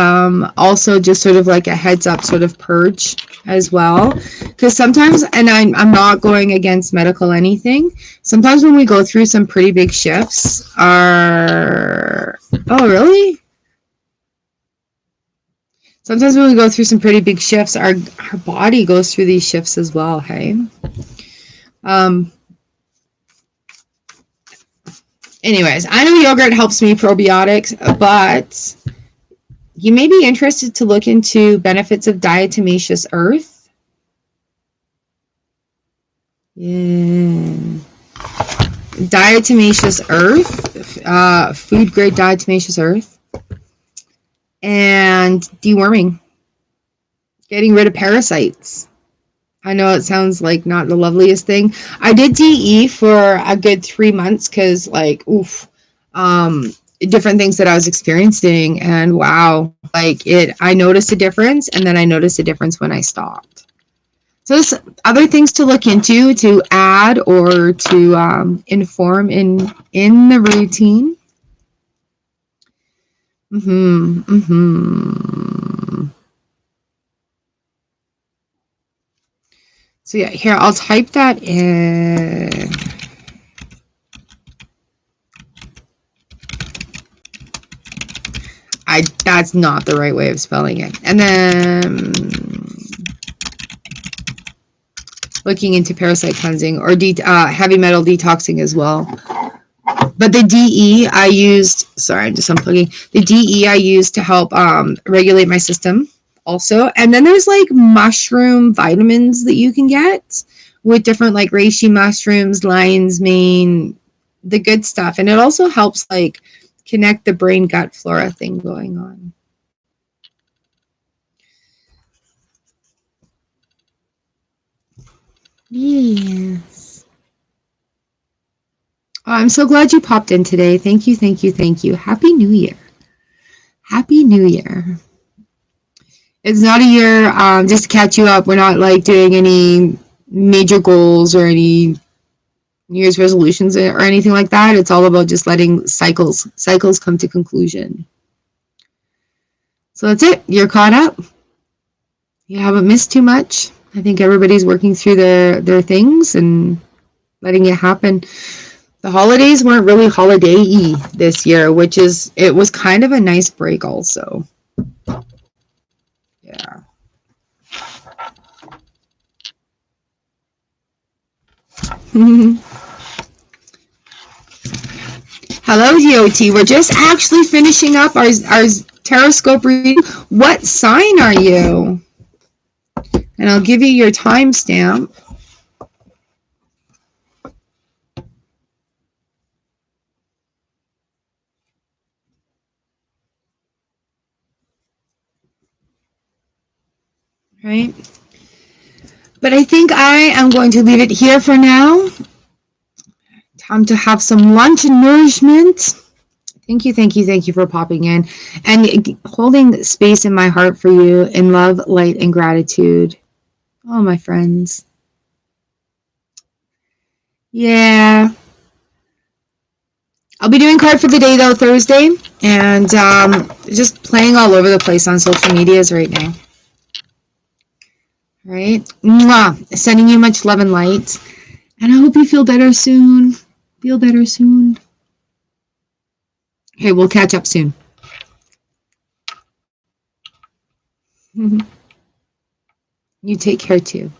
also just sort of like a heads up sort of purge as well, because sometimes, and I'm not going against medical anything, sometimes when we go through some pretty big shifts, oh really, sometimes when we go through some pretty big shifts, our body goes through these shifts as well. Hey, anyways, I know yogurt helps me, probiotics, but you may be interested to look into benefits of diatomaceous earth. Yeah. Diatomaceous earth, food grade diatomaceous earth, and deworming, getting rid of parasites. I know it sounds like not the loveliest thing. I did DE for a good 3 months because, like, different things that I was experiencing, and wow, like I noticed a difference, and then I noticed a difference when I stopped. So there's other things to look into, to add or to inform in the routine. So yeah, here, I'll type that in. That's not the right way of spelling it. And then looking into parasite cleansing or heavy metal detoxing as well. But the DE I used, sorry, I'm just unplugging. The DE I used to help regulate my system also. And then there's like mushroom vitamins that you can get with different like reishi mushrooms, lion's mane, the good stuff. And it also helps like connect the brain gut flora thing going on. Yes. Oh, I'm so glad you popped in today. Thank you, thank you, thank you. Happy New Year. Happy New Year. It's not a year, just to catch you up, we're not like doing any major goals or any New Year's resolutions or anything like that. It's all about just letting cycles come to conclusion. So that's it. You're caught up. You haven't missed too much. I think everybody's working through their things and letting it happen. The holidays weren't really holiday-y this year, it was kind of a nice break also. Yeah. Hello, DOT. We're just actually finishing up our Tarotscope reading. What sign are you? And I'll give you your timestamp. Right? But I think I am going to leave it here for now. Time to have some lunch and nourishment. Thank you for popping in and holding space in my heart for you in love, light, and gratitude. Oh, my friends. Yeah. I'll be doing card for the day, though, Thursday, and just playing all over the place on social medias right now. All right? Mwah. Sending you much love and light, and I hope you feel better soon. Feel better soon. Okay, we'll catch up soon. You take care, too.